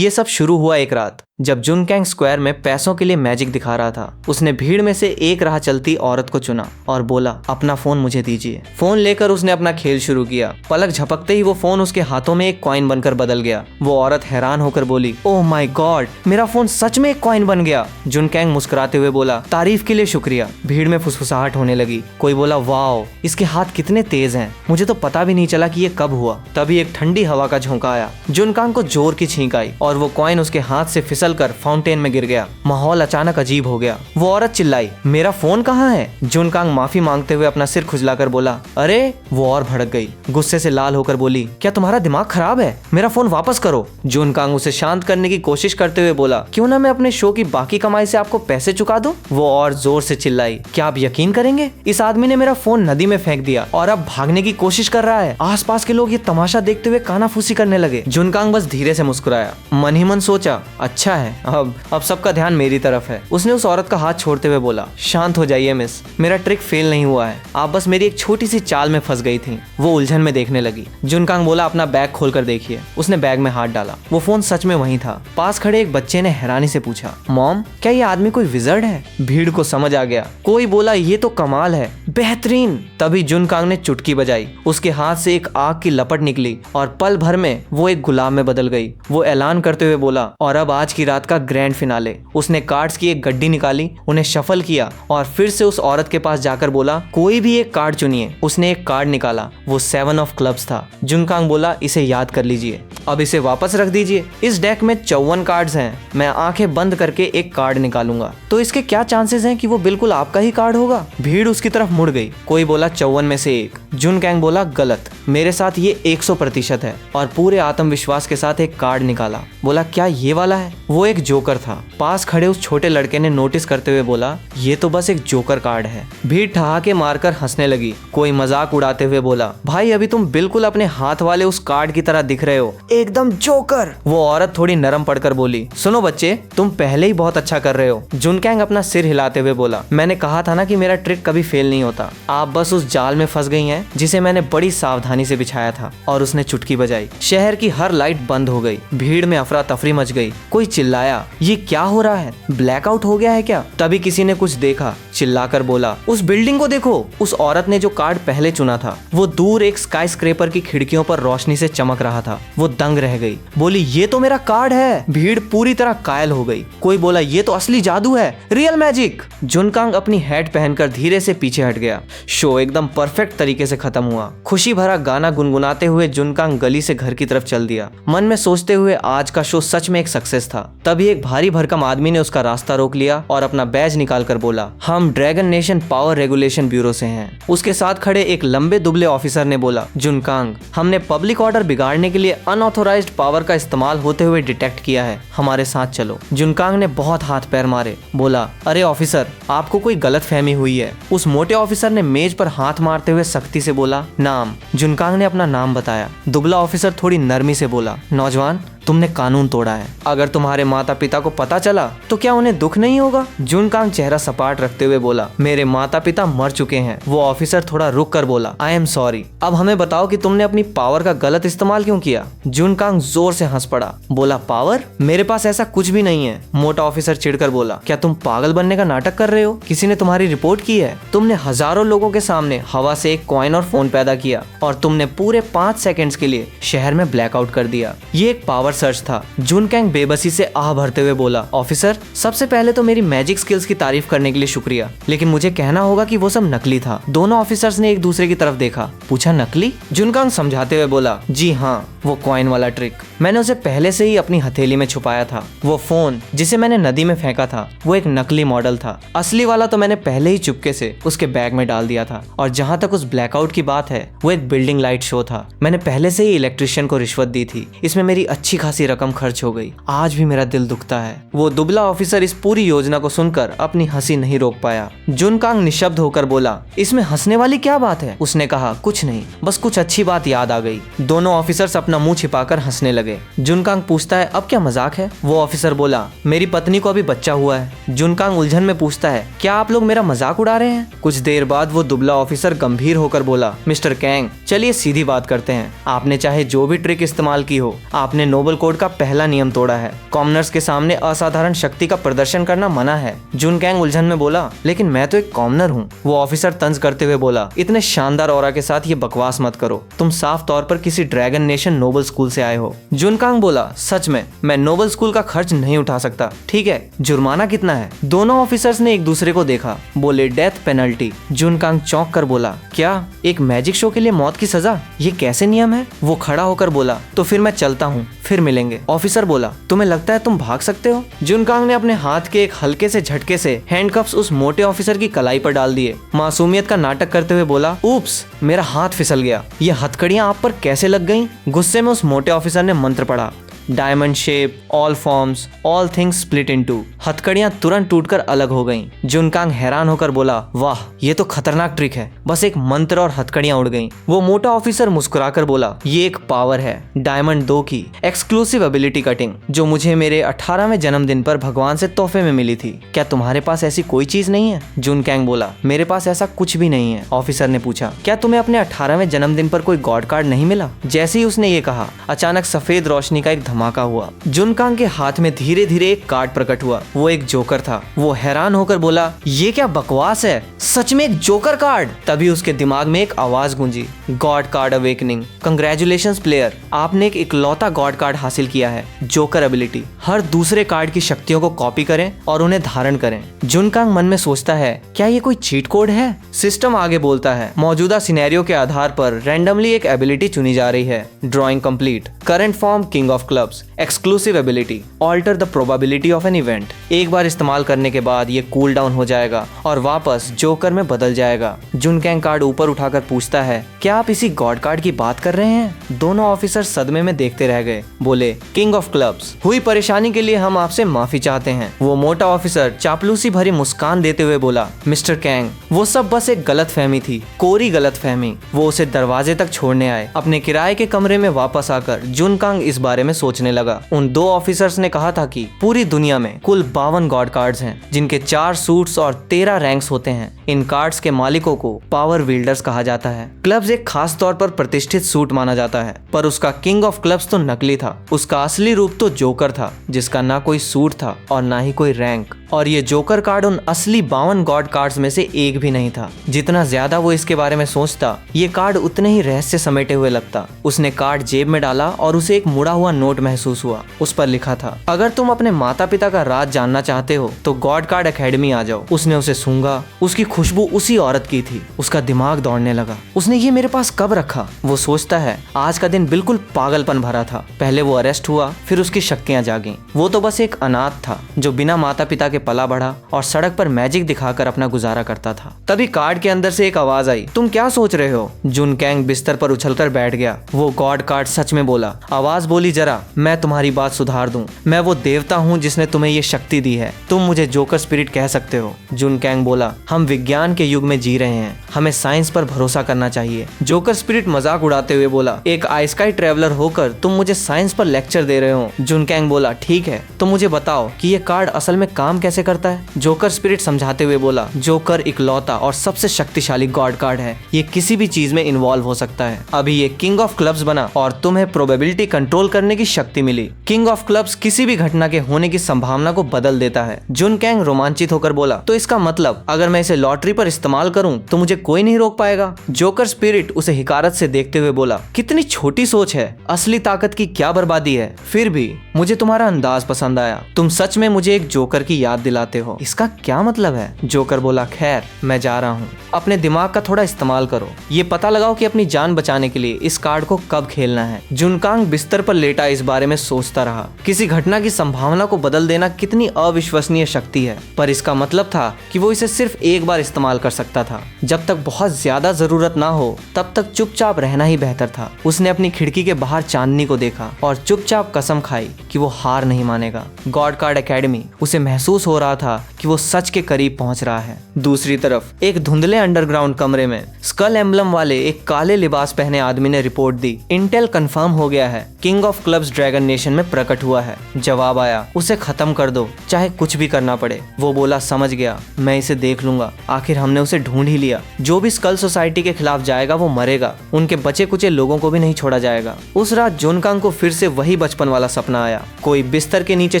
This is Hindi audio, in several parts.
ये सब शुरू हुआ एक रात जब जुनकैंग स्क्वायर में पैसों के लिए मैजिक दिखा रहा था। उसने भीड़ में से एक राह चलती औरत को चुना और बोला, अपना फोन मुझे दीजिए। फोन लेकर उसने अपना खेल शुरू किया। पलक झपकते ही वो फोन उसके हाथों में एक कॉइन बनकर बदल गया। वो औरत हैरान होकर बोली, ओह माय गॉड, मेरा फोन सच में एक कॉइन बन गया। जुनकैंग मुस्कुराते हुए बोला, तारीफ के लिए शुक्रिया। भीड़ में फुसफुसाहट होने लगी। कोई बोला, वाओ, इसके हाथ कितने तेज हैं, मुझे तो पता भी नहीं चला कि ये कब हुआ। तभी एक ठंडी हवा का झोंका आया। जुनकांग को जोर की छींक आई और वो कॉइन उसके हाथ से फिसलकर फाउंटेन में गिर गया। माहौल अचानक अजीब हो गया। वो औरत चिल्लाई, मेरा फोन कहाँ है? जुनकांग माफी मांगते हुए अपना सिर खुजलाकर बोला, अरे। वो और भड़क गई। गुस्से से लाल होकर बोली, क्या तुम्हारा दिमाग खराब है? मेरा फोन वापस करो। जुनकांग उसे शांत करने की कोशिश करते हुए बोला, क्यों ना मैं अपने शो की बाकी कमाई से आपको पैसे चुका दूं? वो और जोर से चिल्लाई, क्या आप यकीन करेंगे, इस आदमी ने मेरा फोन नदी में फेंक दिया और अब भागने की कोशिश कर रहा है। आसपास के लोग ये तमाशा देखते हुए कानाफूसी करने लगे। जुनकांग बस धीरे से मुस्कुराया। मन ही मन सोचा, अच्छा है, अब सबका ध्यान मेरी तरफ है। उसने उस औरत का हाथ छोड़ते हुए बोला, शांत हो जाइए मिस, मेरा ट्रिक फेल नहीं हुआ है, आप बस मेरी एक छोटी सी चाल में फंस गई थी। वो उलझन में देखने लगी। जुनकांग बोला, अपना बैग खोल कर देखिए। उसने बैग में हाथ डाला। वो फोन सच में वहीं था। पास खड़े एक बच्चे ने हैरानी से पूछा, मॉम, क्या ये आदमी कोई विजर्ड है? भीड़ को समझ आ गया। कोई बोला, ये तो कमाल है, बेहतरीन। तभी जुनकांग ने चुटकी बजाई। उसके हाथ से एक आग की लपट निकली और पल भर में वो एक गुलाब में बदल गई। वो ऐलान करते हुए बोला, और अब आज की रात का ग्रैंड फिनाले। उसने कार्ड्स की एक गड्डी निकाली, उन्हें शफल किया और फिर से उस औरत के पास जाकर बोला, कोई भी एक कार्ड चुनिए। उसने एक कार्ड निकाला। वो 7 ऑफ क्लब्स था। जुनकांग बोला, इसे याद कर लीजिए, अब इसे वापस रख दीजिए। इस डेक में 54 कार्ड्स हैं। मैं आंखें बंद करके एक कार्ड निकालूंगा, तो इसके क्या चांसेस हैं कि वो बिल्कुल आपका ही कार्ड होगा? भीड़ उसकी तरफ मुड़ गई। कोई बोला 54 में से एक। जुनकैंग बोला, गलत, मेरे साथ ये 100% है, और पूरे आत्मविश्वास के साथ एक कार्ड निकाला। बोला, क्या ये वाला है? वो एक जोकर था। पास खड़े उस छोटे लड़के ने नोटिस करते हुए बोला, ये तो बस एक जोकर कार्ड है। भीड़ ठहाके मारकर हंसने लगी। कोई मजाक उड़ाते हुए बोला, भाई अभी तुम बिल्कुल अपने हाथ वाले उस कार्ड की तरह दिख रहे हो, एकदम जोकर। वो औरत थोड़ी नरम पड़कर बोली, सुनो बच्चे, तुम पहले ही बहुत अच्छा कर रहे हो। जुनकैंग अपना सिर हिलाते हुए बोला, मैंने कहा था ना कि मेरा ट्रिक कभी फेल नहीं होता। आप बस उस जाल में फंस गई हैं जिसे मैंने बड़ी सावधानी से बिछाया था। और उसने चुटकी बजाई। शहर की हर लाइट बंद हो गई। भीड़ में अफरा तफरी मच गई। कोई चिल्लाया, ये क्या हो रहा है? ब्लैकआउट हो गया है क्या? तभी किसी ने कुछ देखा। चिल्लाकर बोला, उस बिल्डिंग को देखो। उस औरत ने जो कार्ड पहले चुना था वो दूर एक स्काईस्क्रेपर की खिड़कियों पर रोशनी से चमक रहा था। वो दंग रह गई। बोली, ये तो मेरा कार्ड है। भीड़ पूरी तरह कायल हो गई। कोई बोला, ये तो असली जादू है, रियल मैजिक। जुनकांग अपनी हैट पहनकर धीरे से पीछे हट गया। शो एकदम परफेक्ट तरीके से खत्म हुआ। खुशी भरा गाना गुनगुनाते हुए जुनकांग गली से घर की तरफ चल दिया, मन में सोचते हुए आज का शो सच में एक सक्सेस था। तभी एक भारी भरकम आदमी ने उसका रास्ता रोक लिया और अपना बैज निकाल कर बोला, हम dragon nation power regulation bureau से हैं। उसके साथ खड़े एक लंबे दुबले ऑफिसर ने बोला, जुनकांग, हमने पब्लिक ऑर्डर बिगाड़ने के लिए अनऑथोराइज्ड पावर का इस्तेमाल होते हुए डिटेक्ट किया है, हमारे साथ चलो। जुनकांग ने बहुत हाथ पैर मारे। बोला, अरे ऑफिसर, आपको कोई गलतफहमी हुई है। उस मोटे ऑफिसर ने मेज पर हाथ मारते हुए सख्ती से बोला, नाम। जुनकांग ने अपना नाम बताया। दुबला ऑफिसर थोड़ी नरमी से बोला, नौजवान, तुमने कानून तोड़ा है। अगर तुम्हारे माता पिता को पता चला तो क्या उन्हें दुख नहीं होगा? जुनकांग चेहरा सपाट रखते हुए बोला, मेरे माता पिता मर चुके हैं। वो ऑफिसर थोड़ा रुक कर बोला, आई एम सॉरी। अब हमें बताओ कि तुमने अपनी पावर का गलत इस्तेमाल क्यों किया? जुनकांग जोर से हंस पड़ा। बोला, पावर? मेरे पास ऐसा कुछ भी नहीं है। मोटा ऑफिसर चिढ़कर बोला, क्या तुम पागल बनने का नाटक कर रहे हो? किसी ने तुम्हारी रिपोर्ट की है? तुमने हजारों लोगों के सामने हवा से एक कॉइन और फोन पैदा किया और तुमने पूरे 5 सेकेंड्स के लिए शहर में ब्लैकआउट कर दिया। ये एक पावर सर्च था। जुनकैंग बेबसी से आह भरते हुए बोला, ऑफिसर, सबसे पहले तो मेरी मैजिक स्किल्स की तारीफ करने के लिए शुक्रिया, लेकिन मुझे कहना होगा कि वो सब नकली था। दोनों ऑफिसर्स ने एक दूसरे की तरफ देखा। पूछा, नकली? जुनकैंग समझाते हुए बोला, जी हाँ, वो कॉइन वाला ट्रिक, मैंने उसे पहले से ही अपनी हथेली में छुपाया था। वो फोन जिसे मैंने नदी में फेंका था वो एक नकली मॉडल था। असली वाला तो मैंने पहले ही चुपके से उसके बैग में डाल दिया था। और जहाँ तक उस ब्लैकआउट की बात है, वो एक बिल्डिंग लाइट शो था। मैंने पहले से ही इलेक्ट्रिशियन को रिश्वत दी थी। इसमें मेरी अच्छी खासी रकम खर्च हो गई। आज भी मेरा दिल दुखता है। वो दुबला ऑफिसर इस पूरी योजना को सुनकर अपनी हंसी नहीं रोक पाया। जुनकांग निशब्द होकर बोला, इसमें हंसने वाली क्या बात है? उसने कहा, कुछ नहीं, बस कुछ अच्छी बात याद आ गई। दोनों ऑफिसर्स अपना मुंह छिपाकर हंसने लगे। जुनकांग पूछता है, अब क्या मजाक है? वो ऑफिसर बोला, मेरी पत्नी को अभी बच्चा हुआ है। जुनकांग उलझन में पूछता है, क्या आप लोग मेरा मजाक उड़ा रहे हैं? कुछ देर बाद वो दुबला ऑफिसर गंभीर होकर बोला, मिस्टर कैंग, चलिए सीधी बात करते हैं। आपने चाहे जो भी ट्रिक इस्तेमाल की हो, आपने नोबल नोबल कोड का पहला नियम तोड़ा है। कॉमनर्स के सामने असाधारण शक्ति का प्रदर्शन करना मना है। जुनकैंग उलझन में बोला, लेकिन मैं तो एक कॉमनर हूँ। वो ऑफिसर तंज करते हुए बोला, इतने शानदार ऑरा के साथ ये बकवास मत करो। तुम साफ तौर पर किसी ड्रैगन नेशन नोबल स्कूल से आए हो। जुनकांग बोला, सच में मैं नोबल स्कूल का खर्च नहीं उठा सकता। ठीक है, जुर्माना कितना है? दोनों ऑफिसर्स ने एक दूसरे को देखा। बोले, डेथ पेनल्टी। जुनकांग चौंक कर बोला, क्या एक मैजिक शो के लिए मौत की सजा? ये कैसे नियम है? वो खड़ा होकर बोला, तो फिर मैं चलता हूँ, फिर मिलेंगे। ऑफिसर बोला, तुम्हें लगता है तुम भाग सकते हो? जुनकांग ने अपने हाथ के एक हल्के से झटके से हैंडकफ्स उस मोटे ऑफिसर की कलाई पर डाल दिए। मासूमियत का नाटक करते हुए बोला, ऊप्स, मेरा हाथ फिसल गया। ये हथकड़ियां आप पर कैसे लग गईं? गुस्से में उस मोटे ऑफिसर ने मंत्र पढ़ा, diamond shape, all forms, all things split into. हथकड़ियां तुरंत टूटकर अलग हो गईं। जुनकांग हैरान होकर बोला, वाह, ये तो खतरनाक ट्रिक है। बस एक मंत्र और हथकड़ियां उड़ गईं। वो मोटा ऑफिसर मुस्कुराकर बोला, ये एक पावर है, डायमंड 2 की एक्सक्लूसिव एबिलिटी कटिंग, जो मुझे मेरे 18वें जन्मदिन पर भगवान से तोहफे में मिली थी। क्या तुम्हारे पास ऐसी कोई चीज नहीं है? जुनकैंग बोला, मेरे पास ऐसा कुछ भी नहीं है। ऑफिसर ने पूछा, क्या तुम्हें अपने 18वें जन्मदिन पर कोई गॉड कार्ड नहीं मिला? जैसे ही उसने ये कहा, अचानक सफेद रोशनी का एक धमाका हुआ। जुनकांग के हाथ में धीरे धीरे एक कार्ड प्रकट हुआ। वो एक जोकर था। वो हैरान होकर बोला, ये क्या बकवास है? सच में एक जोकर कार्ड? तभी उसके दिमाग में एक आवाज गूंजी, god card awakening. Congratulations player, आपने एक इकलौता गॉड कार्ड हासिल किया है, जोकर एबिलिटी। हर दूसरे कार्ड की शक्तियों को कॉपी करें और उन्हें धारण करें। जुनकांग मन में सोचता है, क्या ये कोई चीट कोड है? सिस्टम आगे बोलता है, मौजूदा सिनेरियो के आधार पर रैंडमली एक एबिलिटी चुनी जा रही है। Drawing complete. Current form king of clubs. Exclusive ability, alter the probability of an event. एक बार इस्तेमाल करने के बाद ये कूल डाउन हो जाएगा और वापस जोकर में बदल जाएगा। जुनकैंग कार्ड ऊपर उठाकर पूछता है, क्या आप इसी गॉड कार्ड की बात कर रहे हैं? दोनों ऑफिसर सदमे में देखते रह गए। बोले, किंग ऑफ क्लब्स, हुई परेशानी के लिए हम आपसे माफी चाहते हैं। वो मोटा ऑफिसर चापलूसी भरी मुस्कान देते हुए बोला, मिस्टर कैंग, वो सब बस एक गलत फहमी थी, कोरी गलत फहमी। वो उसे दरवाजे तक छोड़ने आए। अपने किराए के कमरे में वापस आकर जुनकांग इस बारे में सोचने लगा। उन 2 ऑफिसर्स ने कहा था कि पूरी दुनिया में कुल 52 गॉड कार्ड्स हैं, जिनके 4 सूट्स और 13 रैंक्स होते हैं। इन कार्ड्स के मालिकों को पावर विल्डर्स कहा जाता है। क्लब्स एक खास तौर पर प्रतिष्ठित सूट माना जाता है, पर उसका किंग ऑफ क्लब्स तो नकली था। उसका असली रूप तो जोकर था, जिसका ना कोई सूट था और ना ही कोई रैंक। और ये जोकर कार्ड उन असली 52 गॉड कार्ड्स में से एक भी नहीं था। जितना ज्यादा वो इसके बारे में सोचता, ये कार्ड उतने ही रहस्य समेटे हुए लगता। उसने कार्ड जेब में डाला और उसे एक मुड़ा हुआ नोट महसूस हुआ। उस पर लिखा था, अगर तुम अपने माता पिता का राज जानना चाहते हो तो गॉड कार्ड एकेडमी आ जाओ। उसने उसे सूंघा। उसकी खुशबू उसी औरत की थी। उसका दिमाग दौड़ने लगा। उसने ये मेरे पास कब रखा? वो सोचता है, आज का दिन बिल्कुल पागलपन भरा था। पहले वो अरेस्ट हुआ, फिर उसकी शक्तियां जागी। वो तो बस एक अनाथ था जो बिना माता पिता के पला बढ़ा और सड़क पर मैजिक दिखाकर अपना गुजारा करता था। तभी कार्ड के अंदर से एक आवाज आई, तुम क्या सोच रहे हो? जुनकैंग बिस्तर पर उछलकर बैठ गया। वो गॉड कार्ड सच में बोला। आवाज बोली, जरा मैं तुम्हारी बात सुधार दूं। मैं वो देवता हूँ जिसने तुम्हें ये शक्ति दी है। तुम मुझे जोकर स्पिरिट कह सकते हो। जुनकैंग बोला, हम विज्ञान के युग में जी रहे हैं, हमें साइंस पर भरोसा करना चाहिए। जोकर स्पिरिट मजाक उड़ाते हुए बोला, एक आइस्काई ट्रेवलर होकर तुम मुझे साइंस पर लेक्चर दे रहे हो। जुनकैंग बोला, ठीक है, तो मुझे बताओ कि ये कार्ड असल में काम कैसे करता है? जोकर स्पिरिट समझाते हुए बोला, जोकर इकलौता और सबसे शक्तिशाली गॉड कार्ड है। ये किसी भी चीज में इन्वॉल्व हो सकता है। अभी ये किंग ऑफ क्लब्स बना और तुम्हें प्रोबेबिलिटी कंट्रोल करने की शक्ति मिली। किंग ऑफ क्लब्स किसी भी घटना के होने की संभावना को बदल देता है। जुनकैंग रोमांचित होकर बोला, तो इसका मतलब अगर मैं इसे लॉटरी पर इस्तेमाल करूं तो मुझे कोई नहीं रोक पाएगा? जोकर स्पिरिट उसे हिकारत से देखते हुए बोला, कितनी छोटी सोच है, असली ताकत की क्या बर्बादी है। फिर भी मुझे तुम्हारा अंदाज पसंद आया। तुम सच में मुझे एक जोकर की याद दिलाते हो। इसका क्या मतलब है? जोकर बोला, खैर मैं जा रहा हूँ, अपने दिमाग का थोड़ा इस्तेमाल करो। ये पता लगाओ कि अपनी जान बचाने के लिए इस कार्ड को कब खेलना है। जुनकांग बिस्तर पर लेटा इस बारे में सोचता रहा। किसी घटना की संभावना को बदल देना कितनी अविश्वसनीय शक्ति है, पर इसका मतलब था कि वो इसे सिर्फ एक बार इस्तेमाल कर सकता था। जब तक बहुत ज्यादा जरूरत ना हो तब तक चुपचाप रहना ही बेहतर था। उसने अपनी खिड़की के बाहर चांदनी को देखा और चुपचाप कसम खाई कि वो हार नहीं मानेगा। गॉड कार्ड एकेडमी, उसे महसूस हो रहा था कि वो सच के करीब पहुंच रहा है। दूसरी तरफ एक धुंधले अंडरग्राउंड कमरे में स्कल एम्बलम वाले एक काले लिबास पहने आदमी ने रिपोर्ट दी, इंटेल कंफर्म हो गया है, king of clubs dragon examination में प्रकट हुआ है। जवाब आया, उसे खत्म कर दो, चाहे कुछ भी करना पड़े। वो बोला, समझ गया, मैं इसे देख लूंगा। आखिर हमने उसे ढूंढ ही लिया। जो भी स्कल सोसाइटी के खिलाफ जाएगा वो मरेगा। उनके बचे कुचे लोगों को भी नहीं छोड़ा जाएगा। उस रात जुनकांग को फिर से वही बचपन वाला सपना आया। कोई बिस्तर के नीचे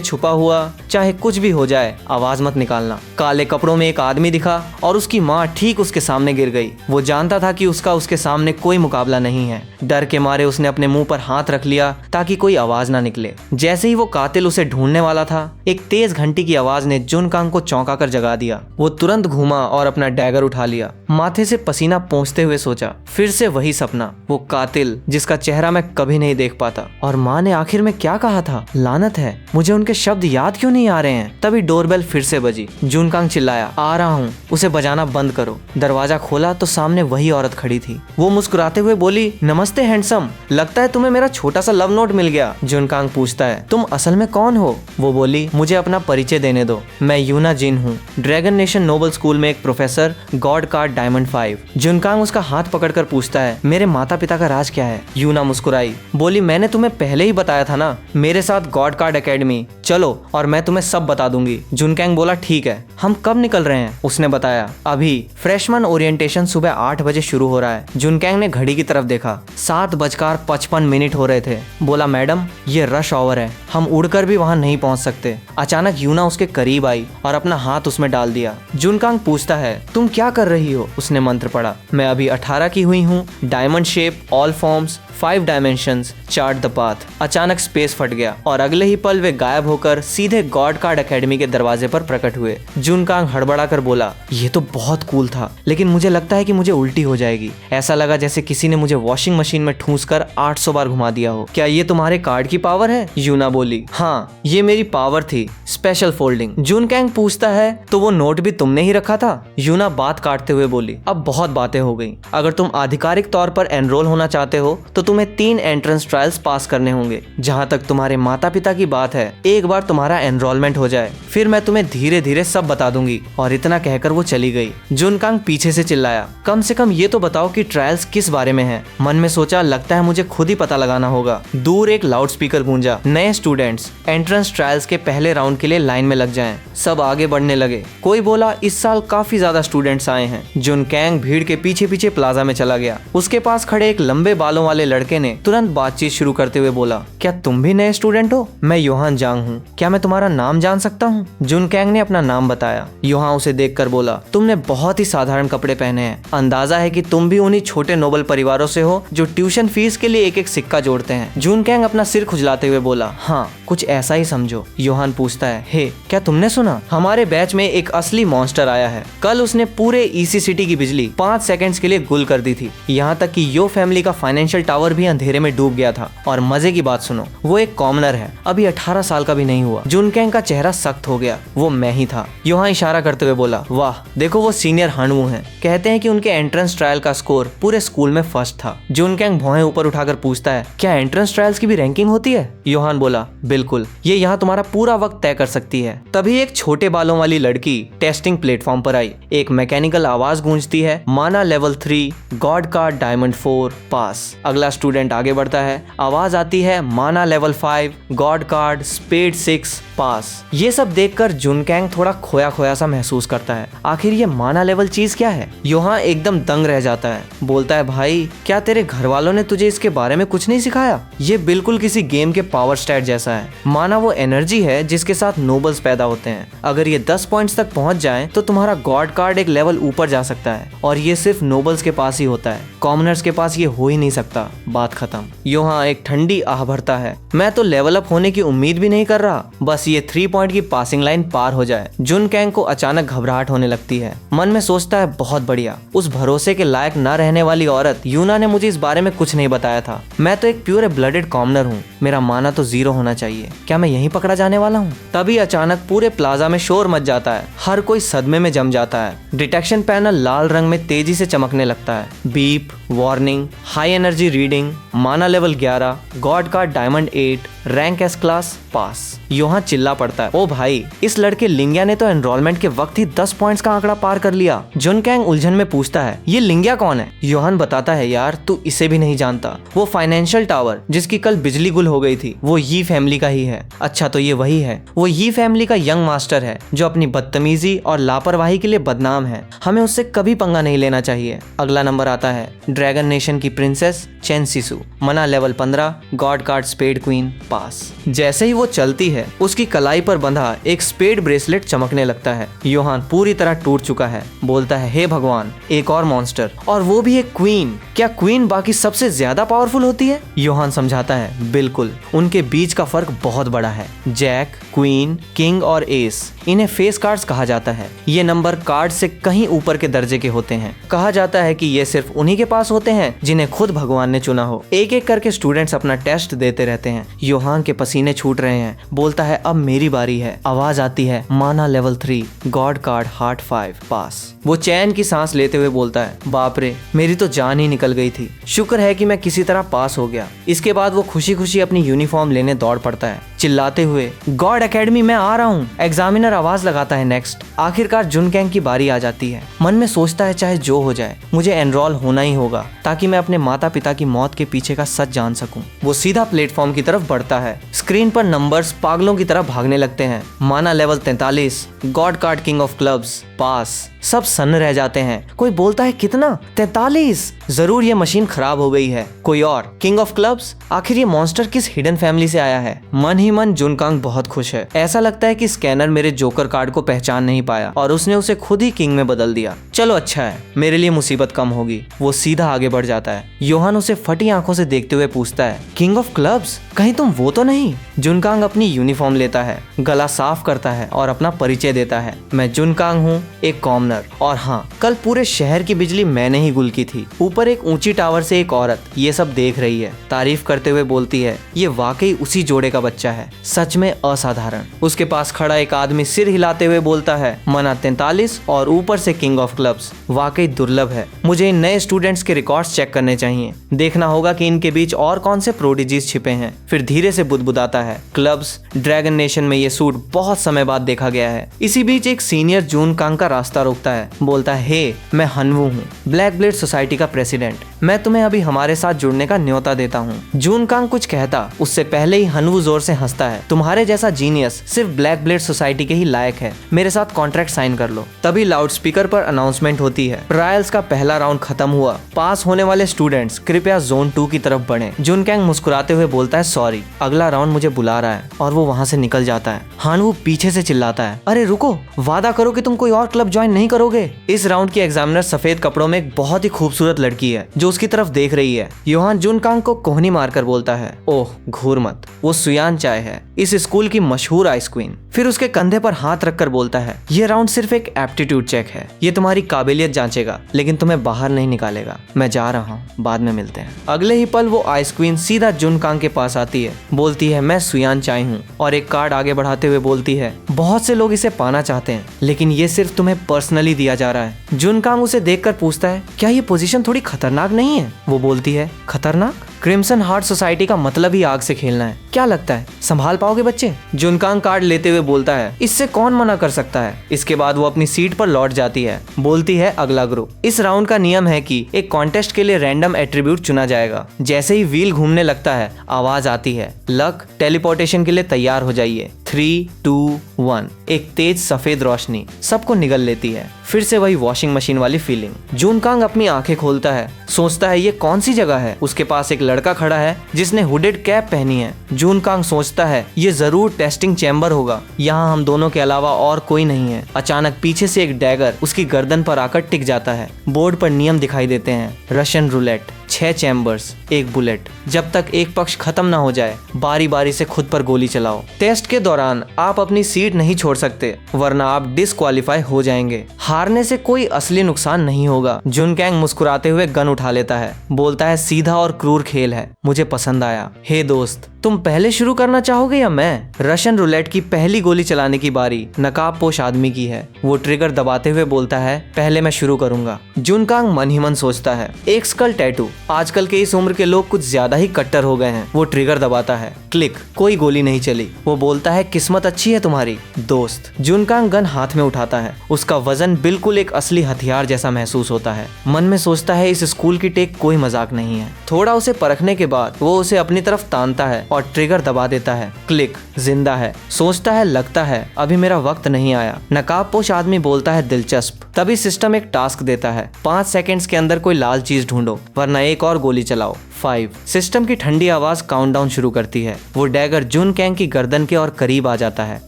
छुपा हुआ, चाहे कुछ भी हो जाए आवाज मत निकालना। काले कपड़ों में एक आदमी दिखा और उसकी माँ ठीक उसके सामने गिर गई। वो जानता था कि उसके सामने कोई मुकाबला नहीं है। डर के मारे उसने अपने मुंह पर हाथ रख लिया ताकि कोई आवाज ना निकले। जैसे ही वो कातिल उसे ढूंढने वाला था, एक तेज घंटी की आवाज ने जुनकांग को चौंका कर जगा दिया। वो तुरंत घूमा और अपना डैगर उठा लिया। माथे से पसीना पोंछते हुए सोचा, फिर से वही सपना, वो कातिल जिसका चेहरा मैं कभी नहीं देख पाता। और माँ ने आखिर में क्या कहा था? लानत है, मुझे उनके शब्द याद क्यों नहीं आ रहे हैं? तभी डोरबेल फिर से बजी। जुनकांग चिल्लाया, आ रहा हूँ, उसे बजाना बंद करो। दरवाजा खोला तो सामने वही औरत खड़ी थी। वो मुस्कुराते हुए बोली, नमस्ते हैंडसम, लगता है तुम्हें मेरा छोटा सा लव नोट मिल गया। जुनकांग पूछता है, तुम असल में कौन हो? वो बोली, मुझे अपना परिचय देने दो, मैं यूना जिन हूँ, ड्रैगन नेशन नोबल स्कूल में एक प्रोफेसर, गॉड कार्ड डायमंड 5। जुनकांग उसका हाथ पकड़कर पूछता है, मेरे माता पिता का राज क्या है? यूना मुस्कुराई, बोली, मैंने तुम्हें पहले ही बताया था ना, मेरे साथ गॉड कार्ड एकेडमी चलो और मैं तुम्हें सब बता दूंगी। जुनकांग बोला, ठीक है, हम कब निकल रहे हैं? उसने बताया, अभी। फ्रेशमैन ओरिएंटेशन सुबह 8 बजे शुरू हो रहा है। जुनकांग ने घड़ी की तरफ देखा, 7:55 हो रहे थे। बोला, मैडम, ये रश आवर है, हम उड़कर भी वहां नहीं पहुंच सकते। अचानक यूना उसके करीब आई और अपना हाथ उसमें डाल दिया। जुनकांग पूछता है, तुम क्या कर रही हो? उसने मंत्र पढ़ा, मैं अभी 18 की हुई हूँ, diamond shape, all forms, 5 dimensions, chart the path. अचानक स्पेस फट गया और अगले ही पल वे गायब होकर सीधे गॉड कार्ड एकेडमी के दरवाजे पर प्रकट हुए। जुनकांग हड़बड़ा कर बोला, ये तो बहुत कूल था, लेकिन मुझे लगता है कि मुझे उल्टी हो जाएगी। ऐसा लगा जैसे किसी ने मुझे वॉशिंग मशीन में ठूंस कर 800 बार घुमा दिया हो। क्या ये तुम्हारे कार्ड की पावर है? यूना बोली, हाँ, ये मेरी पावर थी, स्पेशल फोल्डिंग। जुनकांग पूछता है, तो वो नोट भी तुमने ही रखा था? यूना बात काटते हुए बोली, अब बहुत बातें हो गई। अगर तुम आधिकारिक तौर पर एनरोल होना चाहते हो तो तुम्हें 3 एंट्रेंस ट्रायल्स पास करने होंगे। जहाँ तक तुम्हारे माता पिता की बात है, एक बार तुम्हारा एनरोलमेंट हो जाए, फिर मैं तुम्हें धीरे धीरे सब बता दूंगी। और इतना कहकर वो चली गई। जुनकांग पीछे से चिल्लाया, कम से कम ये तो बताओ कि ट्रायल्स किस बारे में है? मन में सोचा, लगता है मुझे खुद ही पता लगाना होगा। दूर एक लाउड स्पीकर गूंजा, नए स्टूडेंट्स एंट्रेंस ट्रायल्स के पहले राउंड के लिए लाइन में लग जाएं। सब आगे बढ़ने लगे। कोई बोला, इस साल काफी ज्यादा स्टूडेंट्स आए हैं। जुनकांग भीड़ के पीछे पीछे प्लाजा में चला गया। उसके पास खड़े एक लंबे बालों वाले लड़के ने तुरंत बातचीत शुरू करते हुए बोला, क्या तुम भी नए स्टूडेंट हो? मैं योहान जांग हूँ, क्या मैं तुम्हारा नाम जान सकता हूँ? जुनकांग ने अपना नाम बताया। योहान उसे देखकर बोला, तुमने बहुत ही साधारण कपड़े पहने हैं, अंदाजा है कि तुम भी उन्हीं छोटे नोबल परिवारों से हो जो ट्यूशन फीस के लिए एक एक सिक्का जोड़ते हैं। जुनकांग अपना सिर खुजलाते हुए बोला, हाँ, कुछ ऐसा ही समझो। योहान पूछता है, हे, क्या तुमने सुना? हमारे बैच में एक असली मॉन्स्टर आया है। कल उसने पूरे ईसी सिटी की बिजली 5 सेकंड्स के लिए गुल कर दी थी। यहाँ तक कि यो फैमिली का फाइनेंशियल टावर भी अंधेरे में डूब गया था। और मजे की बात सुनो, वो एक कॉमनर है, अभी 18 साल का भी नहीं हुआ। जुनकांग का चेहरा सख्त हो गया। वो मैं ही था। योहान इशारा करते हुए बोला, वाह, देखो वो सीनियर हनवू हैं। कहते हैं कि उनके एंट्रेंस ट्रायल का स्कोर पूरे स्कूल में फर्स्ट था। जुनकांग भौहें ऊपर उठाकर पूछता है, क्या एंट्रेंस ट्रायल्स की भी रैंकिंग होती है? योहान बोला, बिल्कुल, ये यहाँ तुम्हारा पूरा वक्त तय कर सकती है। तभी एक छोटे बालों वाली लड़की टेस्टिंग प्लेटफॉर्म पर आई। एक मैकेनिकल आवाज गूंजती है, माना लेवल 3, गॉड कार्ड डायमंड 4 पास। अगला स्टूडेंट आगे बढ़ता है, आवाज आती है, माना लेवल 5, गॉड कार्ड स्पेड 6 पास। ये सब देखकर जुनकांग थोड़ा खोया खोया सा महसूस करता है। आखिर ये माना लेवल चीज क्या है? योहान एकदम दंग रह जाता है। बोलता है, भाई, क्या तेरे घर वालों ने तुझे इसके बारे में कुछ नहीं सिखाया? ये बिल्कुल किसी गेम के पावर स्टैट जैसा है। माना वो एनर्जी है जिसके साथ नोबल्स पैदा होते हैं। अगर ये 10 पॉइंट्स तक पहुंच जाए तो तुम्हारा गॉड कार्ड एक लेवल ऊपर जा सकता है, और ये सिर्फ नोबल्स के पास ही होता है। कॉमनर्स के पास ये हो ही नहीं सकता। बात खत्म। योहान एक ठंडी आह भरता है। मैं तो लेवल अप होने की उम्मीद भी नहीं कर रहा, बस ये 3 पॉइंट की पासिंग लाइन पार हो जाए। जुनकांग को अचानक घबराहट होने लगती है। मन में सोचता है, बहुत बढ़िया, उस भरोसे के लायक न रहने वाली औरत यूना ने मुझे इस बारे में कुछ नहीं बताया था। मैं तो एक प्योर ब्लडेड कॉमनर हूँ, मेरा माना तो 0 होना चाहिए। क्या मैं यहीं पकड़ा जाने वाला हूँ? तभी अचानक पूरे प्लाजा में शोर मच जाता है। हर कोई सदमे में जम जाता है। डिटेक्शन पैनल लाल रंग में तेजी से चमकने लगता है। Beep warning, high energy reading, mana level 11, god card diamond 8, rank S class, pass. Yohan चिल्ला पड़ता है, ओ भाई, इस लड़के लिंगिया ने तो एनरोलमेंट के वक्त ही 10 पॉइंट्स का आंकड़ा पार कर लिया। जुनकैंग उलझन में पूछता है, ये लिंगिया कौन है? योहान बताता है, यार तू इसे भी नहीं जानता, वो फाइनेंशियल टावर जिसकी कल बिजली गुल हो गई थी, वो यी फैमिली का ही है। अच्छा तो ये वही है, वो यी फैमिली का यंग मास्टर है जो अपनी बदतमीजी और लापरवाही के लिए बदनाम है। हमें उससे कभी पंगा नहीं लेना चाहिए। अगला नंबर आता है ड्रैगन नेशन की princess Chen Sisu, mana level 15, god card spade queen, pass. जैसे ही वो चलती है उसकी कलाई पर बंधा एक स्पेड ब्रेसलेट चमकने लगता है। योहान पूरी तरह टूट चुका है, बोलता है, हे भगवान, एक और मॉन्स्टर, और वो भी एक क्वीन। क्या क्वीन बाकी सबसे ज्यादा पावरफुल होती है? योहान समझाता है, बिल्कुल, उनके बीच का फर्क बहुत बड़ा है। जैक, क्वीन, किंग और एस, इन्हें फेस कार्ड्स कहा जाता है। ये नंबर कार्ड से कहीं ऊपर के दर्जे के होते हैं। कहा जाता है कि ये सिर्फ उन्हीं के पास होते हैं जिन्हें खुद भगवान ने चुना हो। एक एक करके स्टूडेंट्स अपना टेस्ट देते रहते हैं। योहान के पसीने छूट रहे हैं, बोलता है, अब मेरी बारी है। आवाज आती है, माना लेवल 3, गॉड कार्ड हार्ट 5, पास। वो चैन की सांस लेते हुए बोलता है, बाप रे, मेरी तो जान ही निकल गई थी, शुक्र है कि मैं किसी तरह पास हो गया। इसके बाद वो खुशी खुशी अपनी यूनिफॉर्म लेने दौड़ पड़ता है, चिल्लाते हुए, गॉड एकेडमी में आ रहा हूँ। एग्जामिनर आवाज लगाता है, नेक्स्ट। आखिरकार जुनकैंग की बारी आ जाती है। मन में सोचता है, चाहे जो हो जाए मुझे एनरोल होना ही होगा ताकि मैं अपने माता पिता की मौत के पीछे का सच जान सकूं। वो सीधा प्लेटफॉर्म की तरफ बढ़ता है। स्क्रीन पर नंबर्स पागलों की तरह भागने लगते हैं। Mana level 43, god card king of clubs, pass. सब सन्न रह जाते हैं। कोई बोलता है, कितना? 43? जरूर ये मशीन खराब हो गई है। कोई और, किंग ऑफ क्लब्स? आखिर ये मॉन्स्टर किस हिडन फैमिली से आया है? मन ही मन जुनकांग बहुत खुश है। ऐसा लगता है कि स्कैनर मेरे जोकर कार्ड को पहचान नहीं पाया और उसने उसे खुद ही किंग में बदल दिया। चलो अच्छा है, मेरे लिए मुसीबत कम होगी। वो सीधा आगे बढ़ जाता है। योहान उसे फटी आंखों से देखते हुए पूछता है, किंग ऑफ क्लब्स, कहीं तुम वो तो नहीं? जुनकांग अपनी यूनिफॉर्म लेता है, गला साफ करता है और अपना परिचय देता है, मैं जुनकांग हूँ, एक कॉमनर। और हाँ, कल पूरे शहर की बिजली मैंने ही गुल की थी। ऊपर एक ऊंची टावर से एक औरत ये सब देख रही है, तारीफ करते हुए बोलती है, ये वाकई उसी जोड़े का बच्चा है, सच में असाधारण। उसके पास खड़ा एक आदमी सिर हिलाते हुए बोलता है, मना 43 और ऊपर से किंग ऑफ क्लब्स, वाकई दुर्लभ है। मुझे इन नए स्टूडेंट्स के रिकॉर्ड्स चेक करने चाहिए, देखना होगा कि इनके बीच और कौन से प्रोडिजीज छिपे हैं। फिर धीरे से बुदबुदाता है, क्लब्स, ड्रैगन नेशन में ये सूट बहुत समय बाद देखा गया है। इसी बीच एक सीनियर जुनकांग का रास्ता रोकता है, बोलता है, हे, मैं हनवू हूँ, ब्लैक ब्लेड सोसाइटी का प्रेसिडेंट। मैं तुम्हें अभी हमारे साथ जुड़ने का न्योता देता हूँ। जुनकांग कुछ कहता उससे पहले ही हनवू जोर से हंसता है, तुम्हारे जैसा जीनियस सिर्फ ब्लैक ब्लेड सोसाइटी के ही लायक है, मेरे साथ कॉन्ट्रैक्ट साइन कर लो। तभी लाउड स्पीकर पर अनाउंसमेंट होती है, ट्रायल्स का पहला राउंड खत्म हुआ, पास होने वाले स्टूडेंट्स कृपया जोन 2 की तरफ बढ़ें। जुनकांग मुस्कुराते हुए बोलता है, सॉरी, अगला राउंड मुझे बुला रहा है, और वो वहाँ से निकल जाता है। हनवू पीछे से चिल्लाता है, अरे रुको, वादा करो कि तुम कोई और क्लब ज्वाइन नहीं करोगे। इस राउंड की एग्जामिनर सफेद कपड़ों में एक बहुत ही खूबसूरत लड़की है जो उसकी तरफ देख रही है। योहान जुनकांग को कोहनी मारकर बोलता है, ओह घूर मत, वो सुयान चाय है, इस स्कूल की मशहूर आइस क्वीन। फिर उसके कंधे पर हाथ रखकर बोलता है, ये राउंड सिर्फ एक एप्टीट्यूड चेक है, ये तुम्हारी काबिलियत जांचेगा लेकिन तुम्हें बाहर नहीं निकालेगा। मैं जा रहा हूँ, बाद में मिलते हैं। अगले ही पल वो आइस क्वीन सीधा जुनकांग के पास आती है, बोलती है, मैं सुयान चाय हूँ, और एक कार्ड आगे बढ़ाते हुए बोलती है, बहुत से लोग इसे पाना चाहते हैं लेकिन ये सिर्फ तुम्हें पर्सनली दिया जा रहा है। जुनकांग उसे देखकर पूछता है, क्या ये पोजीशन थोड़ी खतरनाक नहीं है? वो बोलती है, खतरनाक? क्रिम्सन हार्ट सोसाइटी का मतलब ही आग से खेलना है, क्या लगता है संभाल पाओगे बच्चे? जुनकांग कार्ड लेते हुए बोलता है, इससे कौन मना कर सकता है। इसके बाद वो अपनी सीट पर लौट जाती है, बोलती है, अगला ग्रुप। इस राउंड का नियम है कि एक कॉन्टेस्ट के लिए रैंडम एट्रीब्यूट चुना जाएगा। जैसे ही व्हील घूमने लगता है, आवाज आती है, लक, टेलीपोर्टेशन के लिए तैयार हो जाइए। 3, 2, 1। एक तेज सफेद रोशनी सबको निगल लेती है। फिर से वही वॉशिंग मशीन वाली फीलिंग। जुनकांग अपनी आंखें खोलता है, सोचता है ये कौन सी जगह है। उसके पास एक लड़का खड़ा है जिसने हुडेड कैप पहनी है। जुनकांग सोचता है ये जरूर टेस्टिंग चैम्बर होगा, यहाँ हम दोनों के अलावा और कोई नहीं है। अचानक पीछे से एक डैगर उसकी गर्दन पर आकर टिक जाता है। बोर्ड पर नियम दिखाई देते हैं, रशियन रूलेट, 6 चैम्बर्स, 1 बुलेट। जब तक एक पक्ष खत्म ना हो जाए बारी बारी से खुद पर गोली चलाओ। टेस्ट के दौरान आप अपनी सीट नहीं छोड़ सकते वरना आप डिस्क्वालीफाई हो जाएंगे। हारने से कोई असली नुकसान नहीं होगा। जुनकांग मुस्कुराते हुए गन उठा लेता है, बोलता है, सीधा और क्रूर खेल है, मुझे पसंद आया। हे दोस्त, तुम पहले शुरू करना चाहोगे या मैं? रशियन रूलेट की पहली गोली चलाने की बारी नकाबपोश आदमी की है। वो ट्रिगर दबाते हुए बोलता है, पहले मैं शुरू करूंगा। जुनकांग मन ही मन सोचता है, एक स्कल टैटू। आजकल के इस उम्र के लोग कुछ ज्यादा ही कट्टर हो गए हैं। वो ट्रिगर दबाता है, क्लिक, कोई गोली नहीं चली। वो बोलता है, किस्मत अच्छी है तुम्हारी दोस्त। जुनकांग गन हाथ में उठाता है। उसका वजन बिल्कुल एक असली हथियार जैसा महसूस होता है। मन में सोचता है, इस स्कूल की टेक कोई मजाक नहीं है। थोड़ा उसे परखने के बाद वो उसे अपनी तरफ तानता है और ट्रिगर दबा देता है। क्लिक, जिंदा है। सोचता है, लगता है अभी मेरा वक्त नहीं आया। नकाबपोश आदमी बोलता है, दिलचस्प। तभी सिस्टम एक टास्क देता है, 5 सेकंड्स के अंदर कोई लाल चीज ढूंढो वरना एक और गोली चलाओ। 5। सिस्टम की ठंडी आवाज काउंटडाउन शुरू करती है। वो डैगर जुनकैंग की गर्दन के और करीब आ जाता है।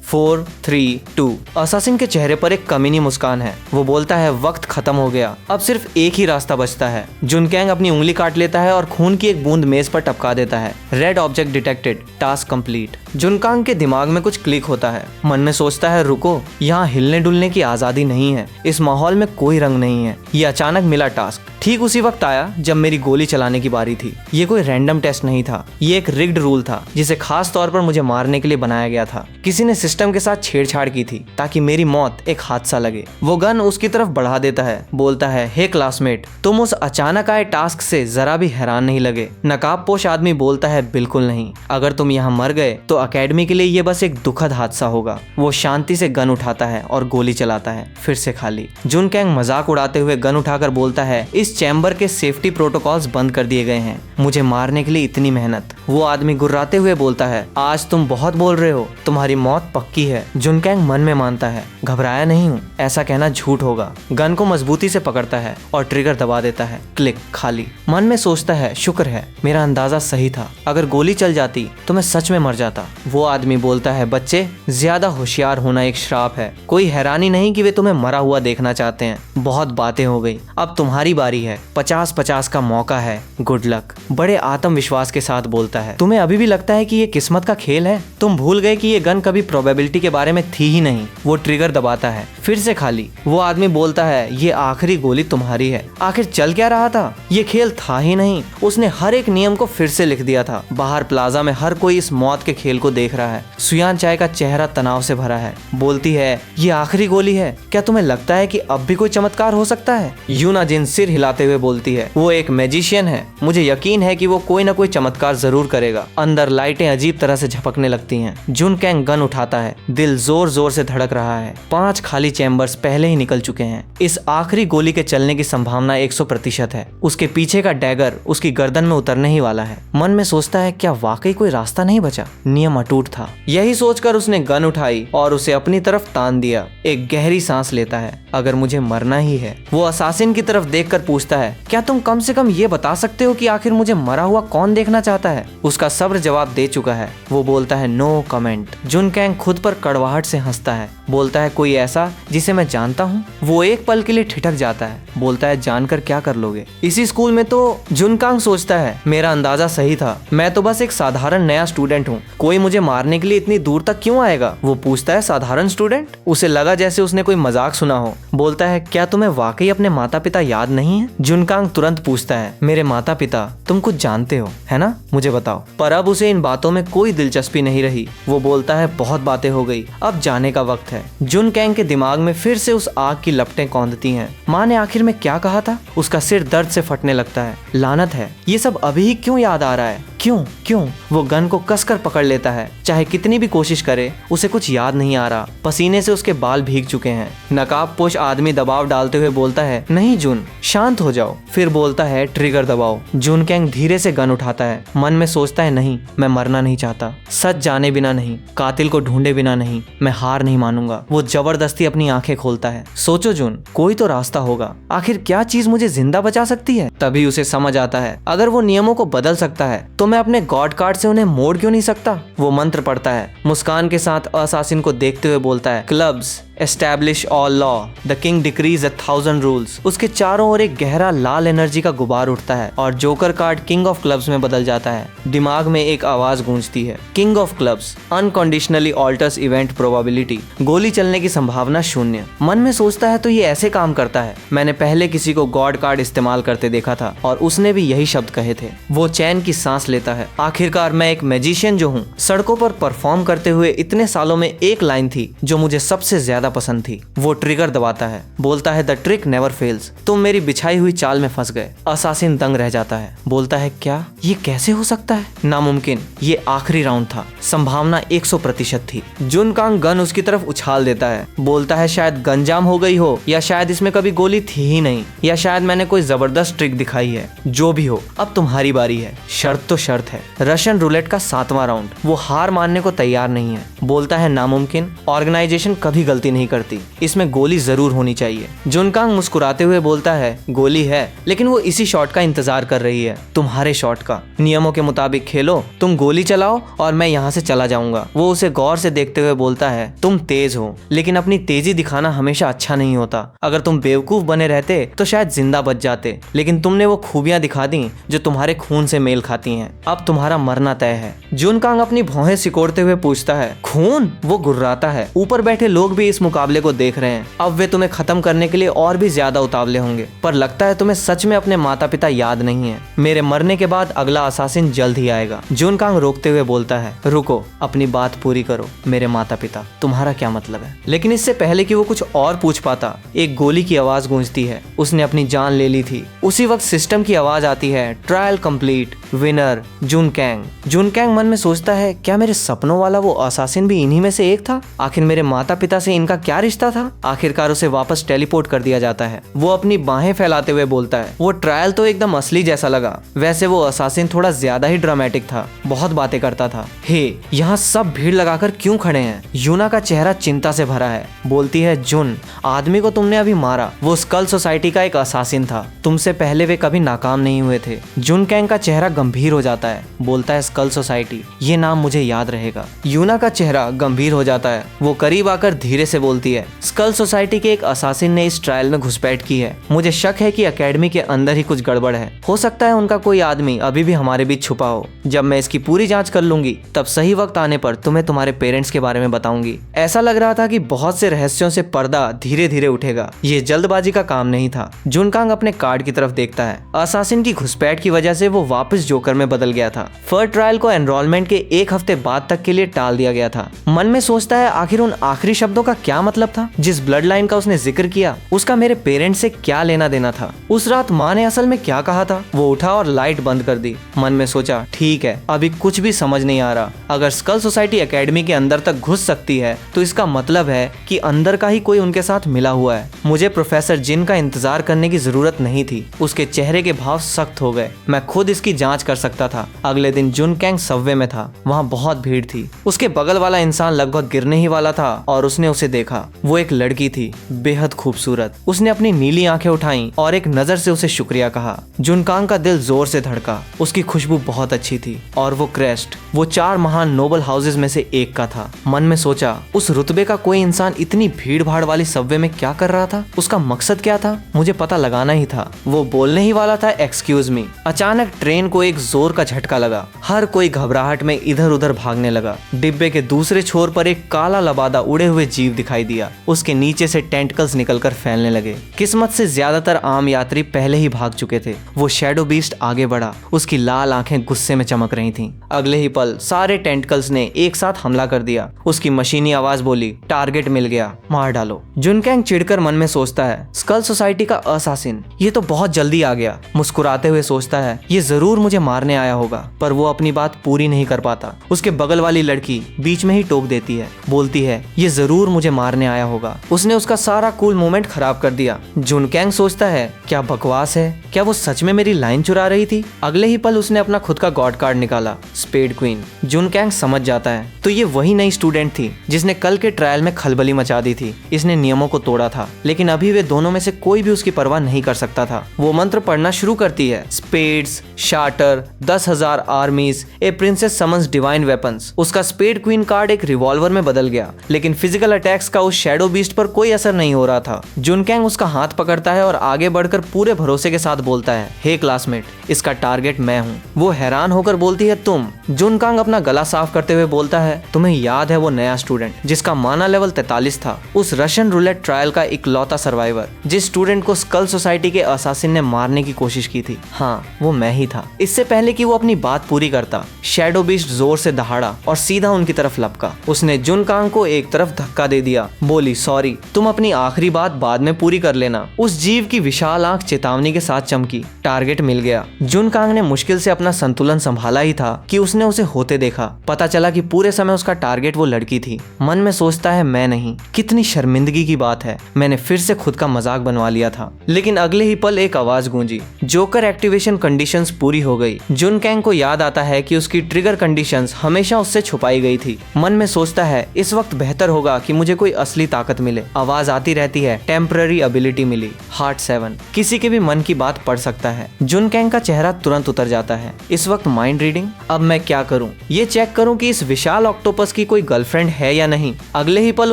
4, 3, 2। असासिन के चेहरे पर एक कमीनी मुस्कान है। वो बोलता है, वक्त खत्म हो गया, अब सिर्फ एक ही रास्ता बचता है। जुनकैंग अपनी उंगली काट लेता है और खून की एक बूंद मेज पर टपका देता है। Red object detected, task complete. Junkang के दिमाग में कुछ क्लिक होता है। मन में सोचता है, रुको, यहाँ हिलने डुलने की आजादी नहीं है। इस माहौल में कोई रंग नहीं है। ये अचानक मिला टास्क ठीक उसी वक्त आया जब मेरी गोली चलाने की बारी थी। ये कोई रैंडम टेस्ट नहीं था, ये एक रिग्ड रूल था जिसे खास तौर पर मुझे मारने के लिए बनाया गया था। किसी ने सिस्टम के साथ छेड़छाड़ की थी ताकि मेरी मौत एक हादसा लगे। वो गन उसकी तरफ बढ़ा देता है, बोलता है, हे क्लासमेट, तुम उस अचानक आए टास्क से जरा भी हैरान नहीं लगे? नकाबपोश आदमी बोलता है, बिल्कुल नहीं। अगर तुम यहाँ मर गए तो अकेडमी के लिए ये बस एक दुखद हादसा होगा। वो शांति से गन उठाता है और गोली चलाता है, फिर से खाली। जुनकैंग मजाक उड़ाते हुए गन उठाकर बोलता है, इस चैम्बर के सेफ्टी प्रोटोकॉल्स बंद कर दिए गए हैं, मुझे मारने के लिए इतनी मेहनत। वो आदमी गुर्राते हुए बोलता है, आज तुम बहुत बोल रहे हो, तुम्हारी मौत पक्की है। जुनकैंग मन में मानता है, घबराया नहीं हूँ, ऐसा कहना झूठ होगा। गन को मजबूती से पकड़ता है और ट्रिगर दबा देता है। क्लिक, खाली। मन में सोचता है, शुक्र है मेरा अंदाजा सही था, अगर गोली चल जाती तो मैं सच में मर जाता। वो आदमी बोलता है, बच्चे, ज्यादा होशियार होना एक श्राप है। कोई हैरानी नहीं कि वे तुम्हें मरा हुआ देखना चाहते हैं। बहुत बातें हो गई, अब तुम्हारी बारी है। 50-50 का मौका है, गुड लक। बड़े आत्मविश्वास के साथ बोलता है, तुम्हें अभी भी लगता है कि ये किस्मत का खेल है? तुम भूल गए कि ये गन कभी प्रोबेबिलिटी के बारे में थी ही नहीं। वो ट्रिगर दबाता है, फिर से खाली। वो आदमी बोलता है, ये आखिरी गोली तुम्हारी है। आखिर चल क्या रहा था? ये खेल था ही नहीं। उसने हर एक नियम को फिर से लिख दिया था। बाहर प्लाजा में हर कोई इस मौत के खेल को देख रहा है। सुयान चाय का चेहरा तनाव से भरा है। बोलती है, ये आखिरी गोली है। क्या तुम्हें लगता है कि अब भी कोई चमत्कार हो सकता है? यूना जिन सिर हिलाते हुए बोलती है, वो एक मैजिशियन है, मुझे यकीन है कि वो कोई ना कोई चमत्कार जरूर करेगा। अंदर लाइटें अजीब तरह से झपकने लगती हैं। जुनकैंग गन उठाता है, दिल जोर जोर से धड़क रहा है। 5 खाली चैम्बर्स पहले ही निकल चुके हैं। इस आखिरी गोली के चलने की संभावना 100% है। उसके पीछे का डैगर उसकी गर्दन में उतरने ही वाला है। मन में सोचता है, क्या वाकई कोई रास्ता नहीं बचा? नियम अटूट था। यही सोचकर उसने गन उठाई और उसे अपनी तरफ तान दिया। एक गहरी सांस लेता है, अगर मुझे मरना ही है। वो असासिन की तरफ देखकर पूछता है, क्या तुम कम से कम ये बता सकते हो कि आखिर मुझे मरा हुआ कौन देखना चाहता है? उसका सब्र जवाब दे चुका है। वो बोलता है, नो कमेंट। जुनकैंग खुद पर कड़वाहट से हंसता है। बोलता है, कोई ऐसा जिसे मैं जानता हूँ? वो एक पल के लिए ठिठक जाता है। बोलता है, जानकर क्या कर लोगे? इसी स्कूल में तो। जुनकांग सोचता है, मेरा अंदाजा सही था, मैं तो बस एक साधारण नया स्टूडेंट हूँ, कोई मुझे मारने के लिए इतनी दूर तक क्यों आएगा? वो पूछता है, साधारण स्टूडेंट? उसे लगा जैसे उसने कोई मजाक सुना हो। बोलता है, क्या तुम्हें वाकई अपने माता पिता याद नहीं है? जुनकांग तुरंत पूछता है, मेरे माता पिता? तुम कुछ जानते हो है ना, मुझे बताओ। पर अब उसे इन बातों में कोई दिलचस्पी नहीं रही। वो बोलता है, बहुत बातें हो गई, अब जाने का वक्त है। जुनकैंग के दिमाग में फिर से उस आग की लपटें कौंधती हैं। माँ ने आखिर में क्या कहा था? उसका सिर दर्द से फटने लगता है। लानत है, ये सब अभी ही क्यों याद आ रहा है? क्यों क्यों? वो गन को कसकर पकड़ लेता है। चाहे कितनी भी कोशिश करे, उसे कुछ याद नहीं आ रहा। पसीने से उसके बाल भीग चुके हैं। नकाबपोश आदमी दबाव डालते हुए बोलता है, नहीं जुन, शांत हो जाओ। फिर बोलता है, ट्रिगर दबाओ। जुनकैंग धीरे से गन उठाता है। मन में सोचता है, नहीं, मैं मरना नहीं चाहता। सच जाने बिना नहीं, कातिल को ढूंढे बिना नहीं, मैं हार नहीं मानूंगा। वो जबरदस्ती अपनी आंखें खोलता है। सोचो जुन, कोई तो रास्ता होगा। आखिर क्या चीज मुझे जिंदा बचा सकती है? तभी उसे समझ आता है, अगर वो नियमों को बदल सकता है तो मैं अपने गॉड कार्ड से उन्हें मोड़ क्यों नहीं सकता? वो मंत्र पढ़ता है। मुस्कान के साथ असासिन को देखते हुए बोलता है, clubs, establish all law, the king decrease 1000 rules. उसके चारों ओर एक गहरा लाल एनर्जी का गुबार उठता है और joker card king of clubs में बदल जाता है। दिमाग में एक आवाज गूंजती है, king of clubs unconditionally alters event probability, गोली चलने की संभावना 0। मन में सोचता है तो ये ऐसे काम करता है। मैंने पहले किसी को गॉड कार्ड इस्तेमाल करते देखा था और उसने भी यही शब्द कहे थे। वो चैन की सांस लेता है। आखिरकार मैं एक मैजिशियन जो हूँ, सड़कों पर परफॉर्म करते हुए इतने सालों में एक लाइन थी जो मुझे सबसे ज्यादा पसंद थी। वो ट्रिगर दबाता है, बोलता है द ट्रिक नेवर फेल्स। तुम मेरी बिछाई हुई चाल में फंस गए। असासिन दंग रह जाता है, बोलता है क्या ये कैसे हो सकता है? नामुमकिन। ये आखिरी राउंड था, संभावना 100% थी। जुनकांग गन उसकी तरफ उछाल देता है, बोलता है शायद गन जाम हो गई हो, या शायद इसमें कभी गोली थी ही नहीं, या शायद मैंने कोई जबरदस्त ट्रिक दिखाई है। जो भी हो, अब तुम्हारी बारी है। शर्त तो शर्त है। रशियन रूलेट का 7वां राउंड। वो हार मानने को तैयार नहीं है, बोलता है नामुमकिन। ऑर्गेनाइजेशन कभी गलती नहीं करती, इसमें गोली जरूर होनी चाहिए। जुनकांग मुस्कुराते हुए बोलता है गोली है, लेकिन वो इसी शॉट का इंतजार कर रही है, तुम्हारे शॉट का। नियमों के मुताबिक खेलो, तुम गोली चलाओ और मैं यहाँ से चला जाऊंगा। वो उसे गौर से देखते हुए बोलता है तुम तेज हो, लेकिन अपनी तेजी दिखाना हमेशा अच्छा नहीं होता। अगर तुम बेवकूफ बने रहते तो शायद जिंदा बच जाते, लेकिन तुमने वो खूबियां दिखा दी जो तुम्हारे खून से मेल खाती हैं। अब तुम्हारा मरना तय है। जुनकांग अपनी भौहें सिकोड़ते हुए पूछता है खून? वो गुर्राता है। ऊपर बैठे लोग भी इस मुकाबले को देख रहे हैं। अब वे तुम्हें खत्म करने के लिए और भी ज्यादा उतावले होंगे, पर लगता है तुम्हें सच में अपने माता पिता याद नहीं है। मेरे मरने के बाद अगला असासिन जल्द ही आएगा। जुनकांग रोकते हुए बोलता है रुको, अपनी बात पूरी करो। मेरे माता पिता, तुम्हारा क्या मतलब है? लेकिन इससे पहले कि वो कुछ और पूछ पाता, एक गोली की आवाज गूंजती है। उसने अपनी जान ले ली थी। उसी वक्त सिस्टम की आवाज आती है, ट्रायल कंप्लीट, विनर जुनकांग। जुनकांग मन में सोचता है क्या मेरे सपनों वाला वो असासिन भी इन्हीं में से एक था? आखिर मेरे माता पिता से इनका क्या रिश्ता था? आखिरकार उसे वापस टेलीपोर्ट कर दिया जाता है। वो अपनी बाहें फैलाते हुए बोलता है वो ट्रायल तो एकदम असली जैसा लगा। वैसे वो असासिन थोड़ा ज्यादा ही ड्रामेटिक था, बहुत बातें करता था। हे, यहाँ सब भीड़ लगाकर क्यों खड़े हैं? यूना का चेहरा चिंता से भरा है। बोलती है जुन, आदमी को तुमने अभी मारा, वो स्कल सोसाइटी का एक असासिन था। तुमसे पहले वे कभी नाकाम नहीं हुए थे। जुनकांग का चेहरा गंभीर हो जाता है, बोलता है स्कल सोसाइटी, ये नाम मुझे याद रहेगा। यूना का चेहरा गंभीर हो जाता है। वो करीब आकर धीरे से बोलती है स्कल सोसाइटी के एक असासिन ने इस ट्रायल में घुसपैठ की है। मुझे शक है कि एकेडमी के अंदर ही कुछ गड़बड़ है। हो सकता है उनका कोई आदमी अभी भी हमारे बीच छुपा हो। जब मैं इसकी पूरी जांच कर लूंगी, तब सही वक्त आने पर तुम्हें तुम्हारे पेरेंट्स के बारे में बताऊंगी। ऐसा लग रहा था कि बहुत से रहस्यों से पर्दा धीरे धीरे उठेगा। ये जल्दबाजी का काम नहीं था। जुनकांग अपने कार्ड की तरफ देखता है। असासिन की घुसपैठ की वजह से वो वापस जोकर में बदल गया था। फर्स्ट ट्रायल को एनरोलमेंट के 1 हफ्ते बाद तक के लिए टाल दिया गया था। मन में सोचता है आखिर उन आखिरी शब्दों का क्या मतलब था? जिस ब्लड लाइन का उसने जिक्र किया, उसका मेरे पेरेंट्स से क्या लेना देना था? उस रात माँ ने असल में क्या कहा था? वो उठा और लाइट बंद कर दी। मन में सोचा ठीक है, अभी कुछ भी समझ नहीं आ रहा। अगर स्कल सोसाइटी एकेडमी के अंदर तक घुस सकती है तो इसका मतलब है कि अंदर का ही कोई उनके साथ मिला हुआ है। मुझे प्रोफेसर जिन का इंतजार करने की जरूरत नहीं थी। उसके चेहरे के भाव सख्त हो गए। मैं खुद इसकी जांच कर सकता था। अगले दिन जुनकांग सबवे में था। वहाँ बहुत भीड़ थी। उसके बगल वाला इंसान लगभग गिरने ही वाला था और उसने उसे देखा। वो एक लड़की थी, बेहद खूबसूरत। उसने अपनी नीली आंखें उठाई और एक नजर से उसे शुक्रिया कहा। जुनकांग का दिल जोर से धड़का। उसकी खुशबू बहुत अच्छी थी और वो क्रेस्ट, वो 4 महान नोबल हाउसेज में से एक का था। मन में सोचा उस रुतबे का कोई इंसान इतनी भीड़ भाड़ वाली सबवे में क्या कर रहा था? उसका मकसद क्या था? मुझे पता लगाना ही था। वो बोलने ही वाला था एक्सक्यूज मी। अचानक ट्रेन को एक जोर का झटका लगा। हर कोई घबराहट में इधर उधर भागने लगा। डिब्बे के दूसरे छोर पर एक काला लबादा उड़े हुए जीव दिखाई दिया। उसके नीचे से टेंटकल्स निकलकर फैलने लगे। किस्मत से ज्यादातर आम यात्री पहले ही भाग चुके थे। वो शैडो बीस्ट आगे बढ़ा। उसकी लाल आंखें गुस्से में चमक रही थीं। अगले ही पल सारे टेंटकल्स ने एक साथ हमला कर दिया। उसकी मशीनी आवाज बोली टारगेट मिल गया, मार डालो। जुनकांग चिढ़कर मन में सोचता है स्कल सोसाइटी का असासिन, ये तो बहुत जल्दी आ गया। मुस्कुराते हुए सोचता है ये जरूर मुझे मारने आया होगा, पर वो अपनी बात पूरी नहीं कर पाता। उसके बगल वाली लड़की बीच में ही टोक देती है, बोलती है ये जरूर मुझे मारने आया होगा। उसने उसका सारा कूल मोमेंट खराब कर दिया। जुनकांग सोचता है क्या बकवास है, क्या वो सच में मेरी लाइन चुरा रही थी? अगले ही पल उसने अपना खुद का गॉड कार्ड निकाला, स्पेड क्वीन। जुनकांग समझ जाता है तो ये वही नई स्टूडेंट थी जिसने कल के ट्रायल में खलबली मचा दी थी। इसने नियमों को तोड़ा था, लेकिन अभी वे दोनों में से कोई भी उसकी परवाह नहीं कर सकता था। वो मंत्र पढ़ना शुरू करती है, spades, shatter, 10,000 armies, a princess summons divine weapons. उसका स्पेड क्वीन कार्ड एक रिवॉल्वर में बदल गया, लेकिन फिजिकल अटैक अटैक्स का उस शैडो बीस्ट पर कोई असर नहीं हो रहा था। जुनकैंग उसका हाथ पकड़ता है और आगे बढ़कर पूरे भरोसे के साथ बोलता है, हे क्लासमेट, इसका टारगेट मैं हूँ। वो हैरान होकर बोलती है, तुम? जुनकांग अपना गला साफ करते हुए बोलता है, तुम्हें याद है वो नया स्टूडेंट जिसका माना लेवल 43 था, उस रशियन रूलेट ट्रायल का इकलौता सर्वाइवर, जिस स्टूडेंट को स्कल सोसाइटी के असासिन ने मारने की कोशिश की थी? हाँ, वो मैं ही था। इससे पहले कि वो अपनी बात पूरी करता, शैडो बीस्ट जोर से दहाड़ा और सीधा उनकी तरफ लपका। उसने जुनकांग को एक तरफ धक्का दे दिया। बोली, सॉरी, तुम अपनी आखिरी बात बाद में पूरी कर लेना। उस जीव की विशाल आंख चेतावनी के साथ चमकी। टारगेट मिल गया। जुनकांग ने मुश्किल से अपना संतुलन संभाला ही था कि उसने उसे होते देखा। पता चला कि पूरे समय उसका टारगेट वो लड़की थी। मन में सोचता है, मैं नहीं, कितनी शर्मिंदगी की बात है, मैंने फिर से खुद का मजाक बनवा लिया था। लेकिन अगले ही पल एक आवाज गूंजी, जोकर एक्टिवेशन कंडीशंस पूरी हो गई। जुनकांग को याद आता है कि उसकी ट्रिगर कंडीशंस हमेशा उससे छुपाई गई थी। मन में सोचता है, इस वक्त बेहतर होगा कि मुझे कोई असली ताकत मिले। आवाज आती रहती है, टेम्पररी एबिलिटी मिली, हार्ट 7। किसी के भी मन की बात पढ़ सकता है। जुनकांग का चेहरा तुरंत उतर जाता है। इस वक्त माइंड रीडिंग? अब मैं क्या करूं? ये चेक करूं कि इस विशाल ऑक्टोपस की कोई गर्लफ्रेंड है या नहीं। अगले ही पल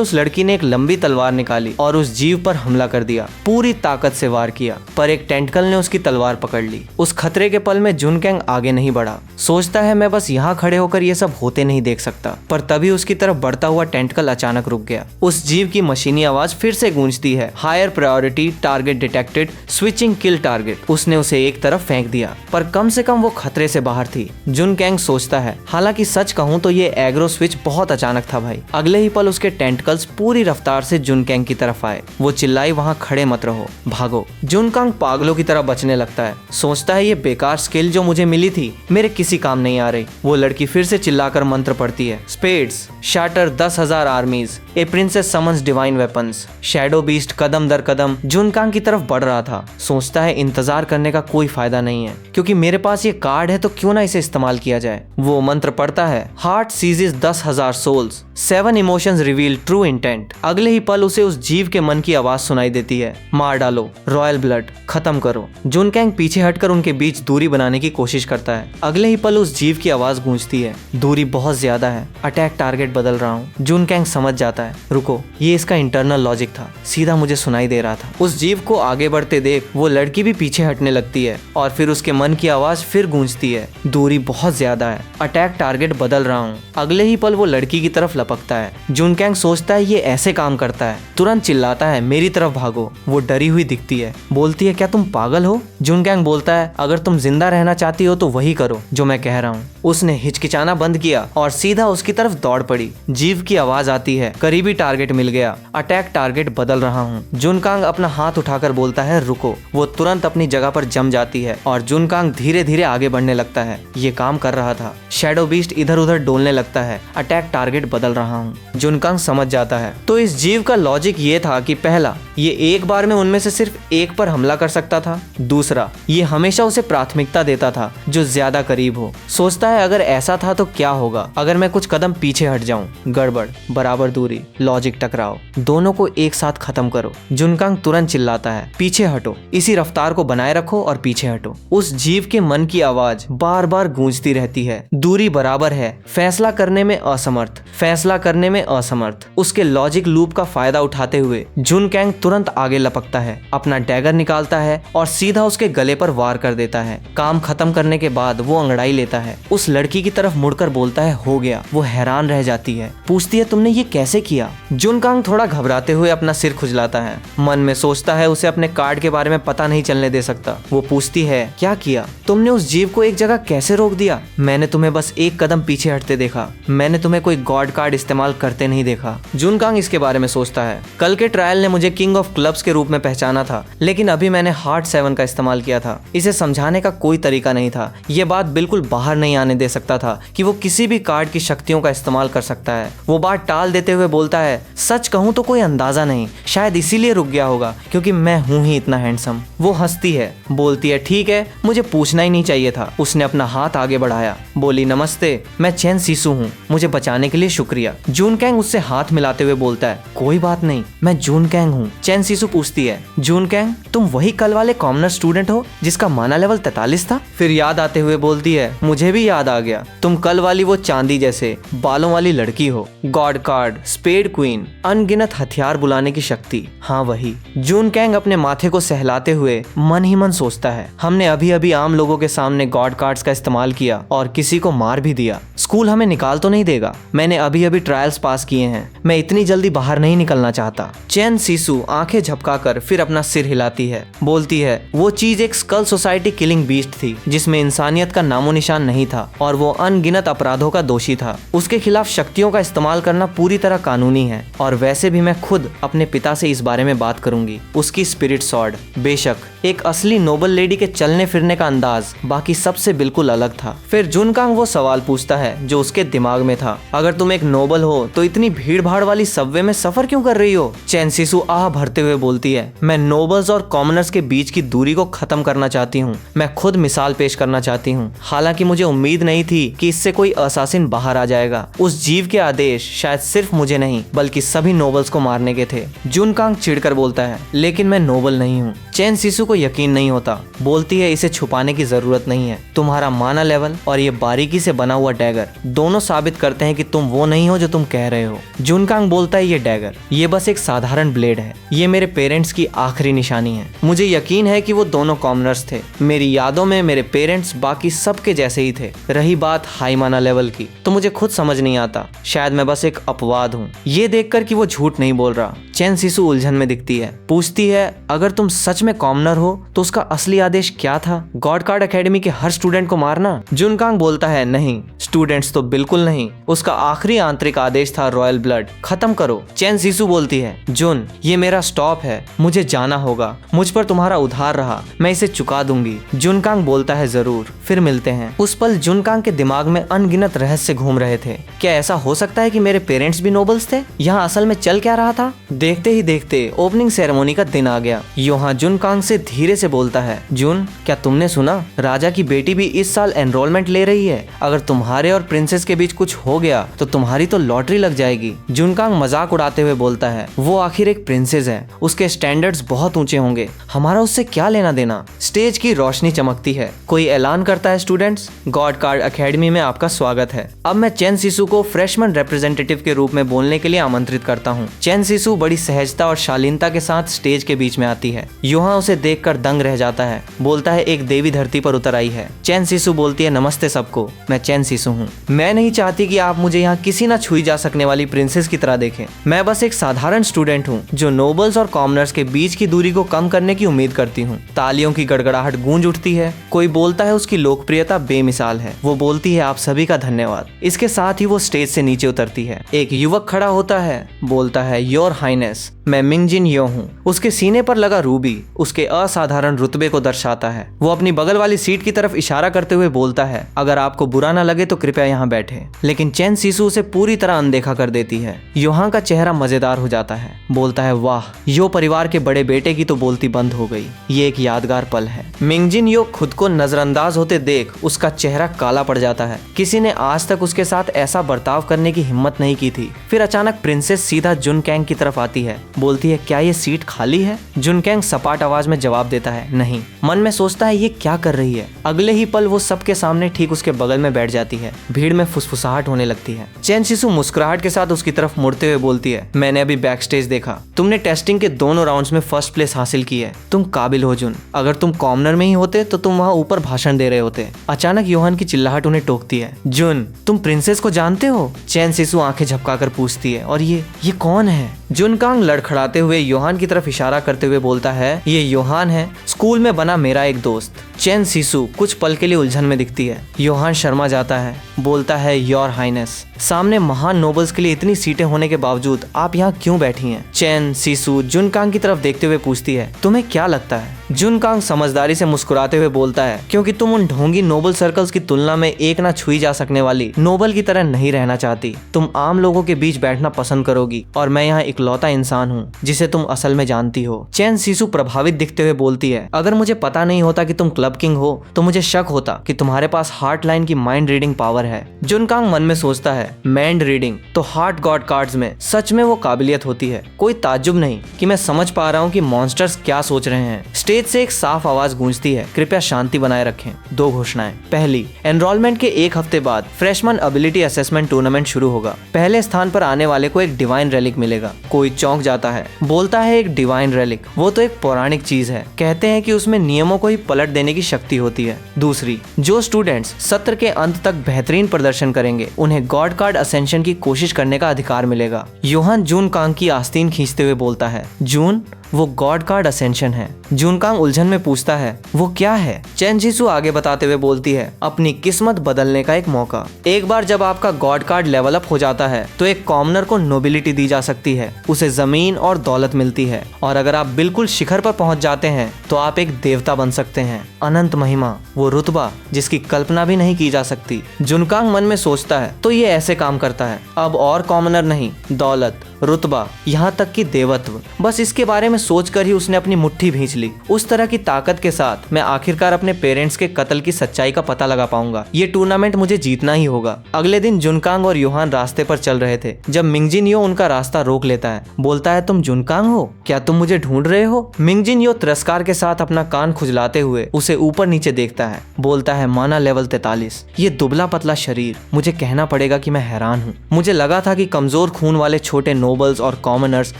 उस लड़की ने एक लंबी तलवार निकाली और उस जीव पर हमला कर दिया। पूरी ताकत से वार किया, पर एक टेंटकल ने उसकी तलवार पकड़ ली। उस खतरे के पल में जुनकांग आगे नहीं बढ़ा। सोचता है, मैं बस यहाँ खड़े होकर ये सब होते नहीं देख सकता। पर तभी उसकी तरफ बढ़ता हुआ टेंटकल अचानक रुक गया। उस जीव की मशीनी आवाज फिर से गूंजती है, higher priority target detected, switching kill target. उसने उसे एक तरफ फेंक दिया, पर कम से कम वो खतरे से बाहर थी। जुनकांग सोचता है, हालांकि सच कहूं तो ये एग्रो स्विच बहुत अचानक था भाई। अगले ही पल उसके टेंटकल्स पूरी रफ्तार से जुनकांग की तरफ आए। वो चिल्लाई, वहां खड़े मत रहो, भागो। जुनकांग पागलों की तरह बचने लगता है। सोचता है, ये बेकार स्किल जो मुझे मिली थी मेरे किसी काम नहीं आ रही। वो लड़की फिर से चिल्लाकर मंत्र पढ़ती है, spades shatter 10,000 armies, a princess summons divine weapons. Shadow beast कदम दर कदम जुनकांग की तरफ बढ़ रहा था। सोचता है, इंतजार करने का कोई फायदा नहीं है, क्योंकि मेरे पास ये कार्ड है तो क्यों ना इसे इस्तेमाल किया जाए। वो मंत्र पढ़ता है, heart seizes 10,000 souls, 7 emotions reveal true intent. अगले ही पल उसे उस जीव के मन की आवाज सुनाई देती है, मार डालो, रॉयल ब्लड, खत्म करो। जुनकांग पीछे हटकर उनके बीच दूरी बनाने की कोशिश करता है। अगले ही पल उस जीव की आवाज गूंजती है, दूरी बहुत ज्यादा है, अटैक टारगेट बदल रहा हूँ। जुनकांग समझ जाता है, रुको, ये इसका इंटरनल लॉजिक था, सीधा मुझे सुनाई दे रहा था। उस जीव को आगे बढ़ते देख वो लड़की भी पीछे हटने लगती है और फिर उसके मन की आवाज फिर गूंजती है, दूरी बहुत ज्यादा है, अटैक टारगेट बदल रहा हूँ। अगले ही पल वो लड़की की तरफ लपकता है। जुनकांग सोचता है, ये ऐसे काम करता है। तुरंत चिल्लाता है, मेरी तरफ भागो। वो डरी हुई दिखती है, बोलती है, क्या तुम पागल हो? जुनकांग बोलता है, अगर तुम जिंदा रहना चाहती हो तो वही करो जो मैं कह रहा हूँ। उसने हिचकिचाना बंद किया और सीधा उसकी तरफ दौड़ पड़ी। जीव की आवाज आती है, करीबी टारगेट मिल गया, अटैक टारगेट बदल रहा हूँ। जुनकांग अपना हाथ उठाकर बोलता है, रुको। वो तुरंत अपनी जगह पर जम जाती है और जुनकांग धीरे धीरे आगे बढ़ने लगता है। ये काम कर रहा था। शैडो बीस्ट इधर उधर डोलने लगता है, अटैक टारगेट बदल रहा हूँ। जुनकांग समझ जाता है। तो इस जीव का लॉजिक ये था कि पहला, ये एक बार में उनमें से सिर्फ एक पर हमला कर सकता था। दूसरा, ये हमेशा उसे प्राथमिकता देता था जो ज्यादा करीब हो। सोचता है, अगर ऐसा था तो क्या होगा अगर मैं कुछ कदम पीछे हट जाऊं? गड़बड़, बराबर दूरी, लॉजिक टकराव, दोनों को एक साथ खत्म करो। जुनकांग तुरंत चिल्लाता है, पीछे हटो, इसी रफ्तार को बनाए रखो और पीछे हटो। उस जीव के मन की आवाज बार बार गूंजती रहती है, दूरी बराबर है, फैसला करने में असमर्थ, फैसला करने में असमर्थ। उसके लॉजिक लूप का फायदा उठाते हुए जुनकांग तुरंत आगे लपकता है, अपना डैगर निकालता है और सीधा उसके गले पर वार कर देता है। काम खत्म करने के बाद वो अंगड़ाई लेता है, उस लड़की की तरफ मुड़कर बोलता है, हो गया। वो हैरान रह जाती है, पूछती है, तुमने ये कैसे किया? जुनकांग थोड़ा घबराते हुए अपना सिर खुजलाता है। मन में सोचता है, उसे अपने कार्ड के बारे में पता नहीं चलने दे सकता। वो पूछती है, क्या किया? तुमने उस जीव को एक जगह कैसे रोक दिया? मैंने तुम्हें बस एक कदम पीछे हटते देखा, मैंने तुम्हें कोई गॉड कार्ड इस्तेमाल करते नहीं देखा। जुनकांग इसके बारे में सोचता है, कल के ट्रायल ने मुझे किंग ऑफ क्लब्स के रूप में पहचाना था, लेकिन अभी मैंने हार्ट 7 का इस्तेमाल किया था। इसे समझाने का कोई तरीका नहीं था। ये बात बिल्कुल बाहर नहीं आने दे सकता था कि वो किसी भी कार्ड की शक्तियों का इस्तेमाल कर सकता है। वो बात टाल देते हुए बोलता है, सच कहूँ तो कोई अंदाजा नहीं, शायद इसीलिए रुक गया होगा क्योंकि मैं हूँ ही इतना हैंडसम। वो हंसती है, बोलती है, ठीक है, मुझे पूछना ही नहीं चाहिए था। उसने अपना हाथ आगे बढ़ाया, बोली, नमस्ते, मैं चेन सीसू हूँ, मुझे बचाने के लिए शुक्रिया। जुनकांग उससे हाथ मिलाते हुए बोलता है, कोई बात नहीं, मैं जुनकांग हूँ। चेन सीसू पूछती है, जुनकांग तुम वही कल वाले कॉमनर स्टूडेंट हो जिसका माना लेवल 43 था? फिर याद आते हुए बोलती है, मुझे भी याद आ गया, तुम कल वाली वो चांदी जैसे बालों वाली लड़की हो। गॉड कार्ड, स्पेड क्वीन, अनगिनत हथियार बुलाने की शक्ति, हाँ वही। जून कैंग अपने माथे को सहलाते हुए मन ही मन सोचता है, हमने अभी अभी आम लोगों के सामने गॉड कार्ड्स का इस्तेमाल किया और किसी को मार भी दिया। स्कूल हमें निकाल तो नहीं देगा। मैंने अभी अभी ट्रायल्स पास किए हैं, मैं इतनी जल्दी बाहर नहीं निकलना चाहता। चेन सीसू आंखें झपकाकर फिर अपना सिर हिलाती है, बोलती है, वो चीज एक स्कल सोसाइटी किलिंग बीस्ट थी जिसमें इंसानियत का नामो निशान नहीं था और वो अनगिनत अपराधों का दोषी था। उसके खिलाफ शक्तियों का इस्तेमाल करना पूरी तरह कानूनी है और वैसे भी मैं खुद अपने पिता से इस बारे में बात करूंगी। उसकी स्पिरिट सॉर्ड, बेशक एक असली नोबल लेडी के चलने फिरने का अंदाज बाकी सबसे बिल्कुल अलग था। फिर जुनकांग वो सवाल पूछता है जो उसके दिमाग में था, अगर तुम एक नोबल हो तो इतनी भीड़ भाड़ वाली सबवे में सफर क्यों कर रही हो? चेन सीसू आह भरते हुए बोलती है, मैं नोबल्स और कॉमनर्स के बीच की दूरी को खत्म करना चाहती हूँ। मैं खुद मिसाल पेश करना चाहती हूँ। हालांकि मुझे उम्मीद नहीं थी कि इससे कोई असासिन बाहर आ जाएगा। उस जीव के आदेश शायद सिर्फ मुझे नहीं बल्कि सभी नोबल्स को मारने के थे। जुनकांग चिढ़कर बोलता है, लेकिन मैं नोबल नहीं हूँ। चेन सीसू को यकीन नहीं होता, बोलती है, इसे छुपाने की जरूरत नहीं है। तुम्हारा माना लेवल और ये बारीकी से बना हुआ डैगर दोनों साबित करते हैं कि तुम वो नहीं हो जो तुम कह रहे हो। जुनकांग बोलता है, ये डैगर, ये बस एक साधारण ब्लेड है। ये मेरे पेरेंट्स की आखिरी निशानी है। मुझे यकीन है कि वो दोनों कॉमनर्स थे। मेरी यादों में मेरे पेरेंट्स बाकी सबके जैसे ही थे। रही बात हाई माना लेवल की, तो मुझे खुद समझ नहीं आता। शायद मैं बस एक अपवाद हूँ। ये देखकर कि वो झूठ नहीं बोल रहा, चेन सीसू उलझन में दिखती है। पूछती है, अगर तुम सच में कॉमनर हो तो उसका असली आदेश क्या था? गॉड कार्ड एकेडमी के हर स्टूडेंट को मारना? जुनकांग बोलता है, नहीं, स्टूडेंट्स तो बिल्कुल नहीं। उसका आखिरी आंतरिक आदेश था रॉयल ब्लड खत्म करो। चेन सीसू बोलती है, जुन, ये मेरा स्टॉप है, मुझे जाना होगा। मुझ पर तुम्हारा उधार रहा, मैं इसे चुका दूंगी। जुनकांग बोलता है, जरूर, फिर मिलते हैं। उस पल जुनकांग के दिमाग में अनगिनत रहस्य घूम रहे थे। क्या ऐसा हो सकता है कि मेरे पेरेंट्स भी नोबल्स थे? यहाँ असल में चल क्या रहा था? देखते ही देखते ओपनिंग सेरेमनी का दिन आ गया। योहान जुनकांग से धीरे से बोलता है, जुन, क्या तुमने सुना? राजा की बेटी भी इस साल एनरोलमेंट ले रही है। अगर तुम्हारे और प्रिंसेस के बीच कुछ हो गया तो तुम्हारी तो लॉटरी लग जाएगी। जुनकांग मजाक उड़ाते हुए बोलता है, वो आखिर एक प्रिंसेस है, उसके स्टैंडर्ड्स बहुत ऊंचे होंगे, हमारा उससे क्या लेना देना। स्टेज की रोशनी चमकती है। कोई ऐलान करता है, स्टूडेंट्स, गॉड कार्ड एकेडमी में आपका स्वागत है। अब मैं चेन सीसू को फ्रेशमैन रिप्रेजेंटेटिव के रूप में बोलने के लिए आमंत्रित करता हूँ। चेन सीसू बड़ी सहजता और शालीनता के साथ स्टेज के बीच में आती है। योहान उसे देखकर दंग रह जाता है। बोलता है, एक देवी धरती पर उतर आई है। चेन सीसू बोलती है, नमस्ते सबको, मैं चेन सीसू हूँ। मैं नहीं चाहती कि आप मुझे यहाँ किसी ना छुई जा सकने वाली प्रिंसेस की तरह देखें। मैं बस एक साधारण स्टूडेंट हूँ जो नोबल्स और कॉमनर्स के बीच की दूरी को कम करने की उम्मीद करती हूँ। तालियों की गड़गड़ाहट गूंज उठती है। कोई बोलता है, उसकी लोकप्रियता बेमिसाल है। वो बोलती है, आप सभी का धन्यवाद। इसके साथ ही वो स्टेज से नीचे उतरती है। एक युवक खड़ा होता है, बोलता है, योर हाइनेस, मैं मिंगजिन यो हूँ। उसके सीने पर लगा रूबी उसके असाधारण रुतबे को दर्शाता है। वो अपनी बगल वाली सीट की तरफ इशारा करते हुए बोलता है, अगर आपको बुरा ना लगे तो कृपया यहाँ बैठे। लेकिन चेन सीसू उसे पूरी तरह अनदेखा कर देती है। योहान का चेहरा मजेदार हो जाता है। बोलता है, वाह, यो परिवार के बड़े बेटे की तो बोलती बंद हो गई। ये एक यादगार पल है। मिंगजिन यो खुद को नजरअंदाज होते देख उसका चेहरा काला पड़ जाता है। किसी ने आज तक उसके साथ ऐसा बर्ताव करने की हिम्मत नहीं की थी। फिर अचानक प्रिंसेस सीधा जुनकैंग की तरफ आती है। बोलती है, क्या ये सीट खाली है? जुनकैंग सपाट आवाज में जवाब देता है, नहीं। मन में सोचता है, ये क्या कर रही है? अगले ही पल वो सबके सामने ठीक उसके बगल में बैठ जाती है। भीड़ में फुसफुसाहट होने लगती है। चेन सीसू मुस्कुराहट के साथ उसकी तरफ मुड़ते हुए बोलती है, मैंने अभी बैक स्टेज देखा, तुमने टेस्टिंग के दोनों राउंड्स में फर्स्ट प्लेस हासिल की है। तुम काबिल हो जुन। अगर तुम कॉमनर में ही होते तो तुम वहाँ ऊपर भाषण दे रहे होते। अचानक योहान की चिल्लाहट उन्हें टोकती है, जुन, तुम प्रिंसेस को जानते हो? चेन सीसू आंखें झपकाकर पूछती है, और ये कौन है? जुनकांग लड़खड़ाते हुए योहान की तरफ इशारा करते हुए बोलता है, ये योहान है, स्कूल में बना मेरा एक दोस्त। चेन सीसू कुछ पल के लिए उलझन में दिखती है। योहान शर्मा जाता है। बोलता है, योर हाइनेस, सामने महान नोबल्स के लिए इतनी सीटें होने के बावजूद आप यहाँ क्यों बैठी हैं? चेन सीसू जुनकांग की तरफ देखते हुए पूछती है, तुम्हें क्या लगता है जुनकांग समझदारी से मुस्कुराते हुए बोलता है, क्योंकि तुम उन ढोंगी नोबल सर्कल्स की तुलना में एक ना छुई जा सकने वाली नोबल की तरह नहीं रहना चाहती। तुम आम लोगों के बीच बैठना पसंद करोगी और मैं यहाँ इकलौता इंसान हूँ जिसे तुम असल में जानती हो। चेन सीसू प्रभावित दिखते हुए बोलती है, अगर मुझे पता नहीं होता कि तुम क्लब किंग हो तो मुझे शक होता कि तुम्हारे पास हार्ट लाइन की माइंड रीडिंग पावर है। जुनकांग मन में सोचता है, माइंड रीडिंग तो हार्ट गॉड कार्ड्स में सच में वो काबिलियत होती है। कोई ताज्जुब नहीं कि मैं समझ पा रहा हूँ कि मॉन्स्टर्स क्या सोच रहे हैं। स्टेज से एक साफ आवाज गूंजती है, कृपया शांति बनाए रखें। 2 घोषणाएं। पहली, एनरोलमेंट के 1 हफ्ते बाद फ्रेशमैन एबिलिटी असेसमेंट टूर्नामेंट शुरू होगा। पहले स्थान पर आने वाले को एक डिवाइन रेलिक मिलेगा। कोई चौंक जाता है, बोलता है, एक डिवाइन रेलिक? वो तो एक पौराणिक चीज है। कहते हैं कि उसमें नियमों को ही पलट देने की शक्ति होती है। दूसरी, जो स्टूडेंट्स सत्र के अंत तक बेहतरीन प्रदर्शन करेंगे उन्हें गॉड कार्ड असेंशन की कोशिश करने का अधिकार मिलेगा। योहान जुनकांग की आस्तीन खींचते हुए बोलता है, जून, वो गॉड कार्ड असेंशन है। जुनकांग उलझन में पूछता है, वो क्या है? चेन जीसू आगे बताते हुए बोलती है, अपनी किस्मत बदलने का एक मौका। एक बार जब आपका गॉड कार्ड लेवल अप हो जाता है तो एक कॉमनर को नोबिलिटी दी जा सकती है, उसे जमीन और दौलत मिलती है, और अगर आप बिल्कुल शिखर पर पहुंच जाते हैं तो आप एक देवता बन सकते हैं। अनंत महिमा, वो रुतबा जिसकी कल्पना भी नहीं की जा सकती। जुनकांग मन में सोचता है, तो ये ऐसे काम करता है। अब और कॉमनर नहीं, दौलत, रुतबा, यहाँ तक कि देवत्व। बस इसके बारे में सोचकर ही उसने अपनी मुट्ठी भींच ली। उस तरह की ताकत के साथ मैं आखिरकार अपने पेरेंट्स के कत्ल की सच्चाई का पता लगा पाऊंगा। ये टूर्नामेंट मुझे जीतना ही होगा। अगले दिन जुनकांग और योहान रास्ते पर चल रहे थे जब मिंगजिन यो उनका रास्ता रोक लेता है। बोलता है, तुम जुनकांग हो? क्या तुम मुझे ढूंढ रहे हो? मिंगजिन यो तिरस्कार के साथ अपना कान खुजलाते हुए उसे ऊपर नीचे देखता है। बोलता है, माना लेवल 43। ये दुबला पतला शरीर। मुझे कहना पड़ेगा कि मैं हैरान हूँ। मुझे लगा था कि कमजोर खून वाले छोटे नोबल्स और कॉमनर्स